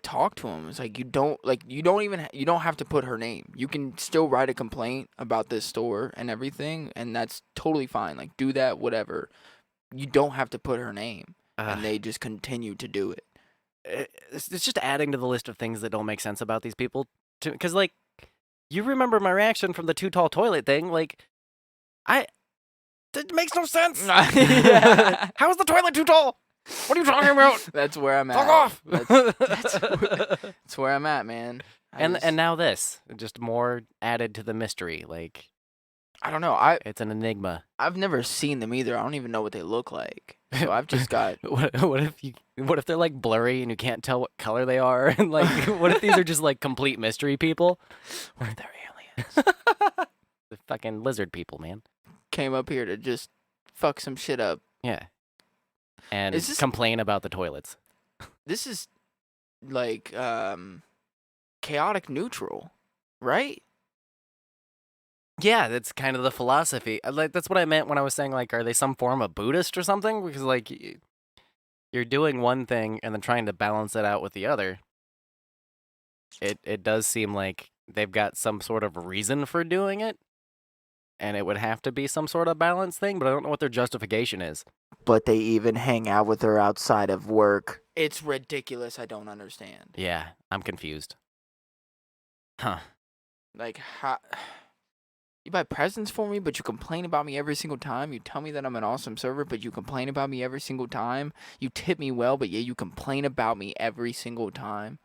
talk to him. It's like, you don't have to put her name. You can still write a complaint about this store and everything, and that's totally fine. Like, do that, whatever. You don't have to put her name, and they just continue to do it. It's just adding to the list of things that don't make sense about these people. Because, like, you remember my reaction from the too tall toilet thing. Like, it makes no sense. Yeah. How is the toilet too tall? What are you talking about? That's where I'm at. Fuck off. That's where I'm at, man. And now this, just more added to the mystery. Like, I don't know. It's an enigma. I've never seen them either. I don't even know what they look like. So I've just got. What if they're like blurry and you can't tell what color they are? And like, what if these are just like complete mystery people? What if they're aliens? The fucking lizard people, man. Came up here to just fuck some shit up. Yeah. And complain about the toilets. This is like chaotic neutral, right? Yeah, that's kind of the philosophy. Like that's what I meant when I was saying like, are they some form of Buddhist or something? Because like you're doing one thing and then trying to balance it out with the other. It does seem like they've got some sort of reason for doing it, and it would have to be some sort of balance thing. But I don't know what their justification is. But they even hang out with her outside of work. It's ridiculous. I don't understand. Yeah, I'm confused. Huh. Like, how you buy presents for me, but you complain about me every single time. You tell me that I'm an awesome server, but you complain about me every single time. You tip me well, but yeah, you complain about me every single time.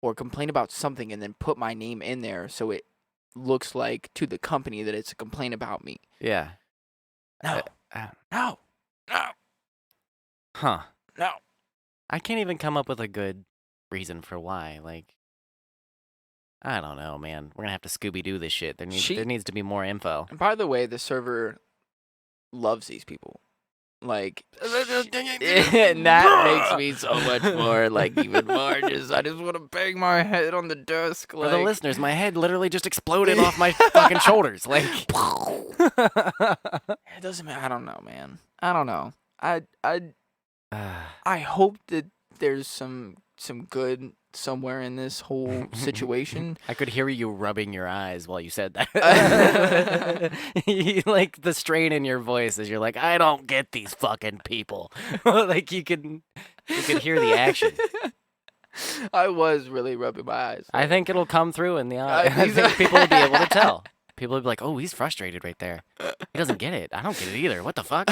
Or complain about something and then put my name in there so it looks like to the company that it's a complaint about me. Yeah. No. No. No. Huh. No. I can't even come up with a good reason for why. Like, I don't know, man. We're gonna have to Scooby-Doo this shit. There needs to be more info. And by the way, the server loves these people. Like, and that makes me so much more, like, even more just, I just want to bang my head on the desk. Like, For the listeners, my head literally just exploded off my fucking shoulders. Like, it doesn't matter. I don't know, man. I don't know. I hope that there's some good somewhere in this whole situation. I could hear you rubbing your eyes while you said that. Like the strain in your voice as you're like, I don't get these fucking people. Like you can hear the action. I was really rubbing my eyes. I think it'll come through in the eye. I think people will be able to tell. People will be like, oh, he's frustrated right there. He doesn't get it. I don't get it either. What the fuck?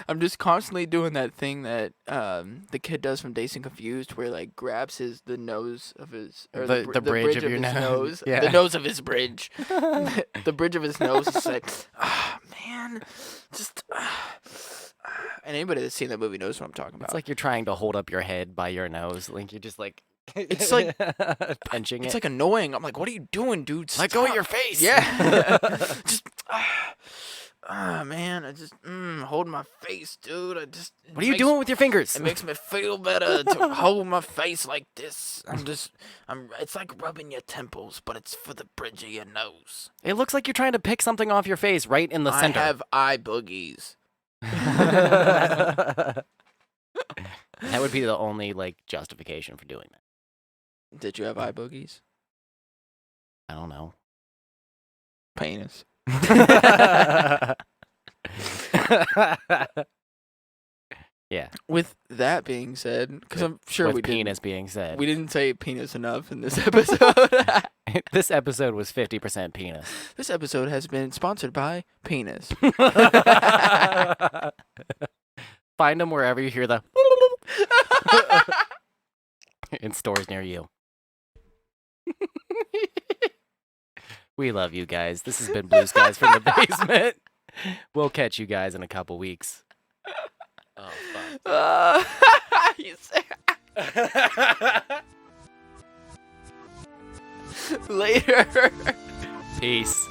I'm just constantly doing that thing that the kid does from Dazed and Confused, where like grabs the nose of his or the bridge of your his nose. Yeah. The nose of his bridge, the bridge of his nose is like, man, just. And anybody that's seen that movie knows what I'm talking about. It's like you're trying to hold up your head by your nose. Like you're just like. It's like pinching it. It's like annoying. I'm like, what are you doing, dude? Let go of your face. Yeah. Just. Man, I just hold my face, dude. What are you doing with your fingers? It makes me feel better to hold my face like this. It's like rubbing your temples, but it's for the bridge of your nose. It looks like you're trying to pick something off your face right in the center. I have eye boogies. That would be the only like justification for doing that. Did you have eye boogies? I don't know. Penis. Yeah. With that being said, because I'm sure with we penis being said, we didn't say penis enough in this episode. This episode was 50% penis. This episode has been sponsored by Penis. Find them wherever you hear the in stores near you. We love you guys. This has been Blue Skies from the Basement. We'll catch you guys in a couple weeks. Oh, fuck. Later. Peace.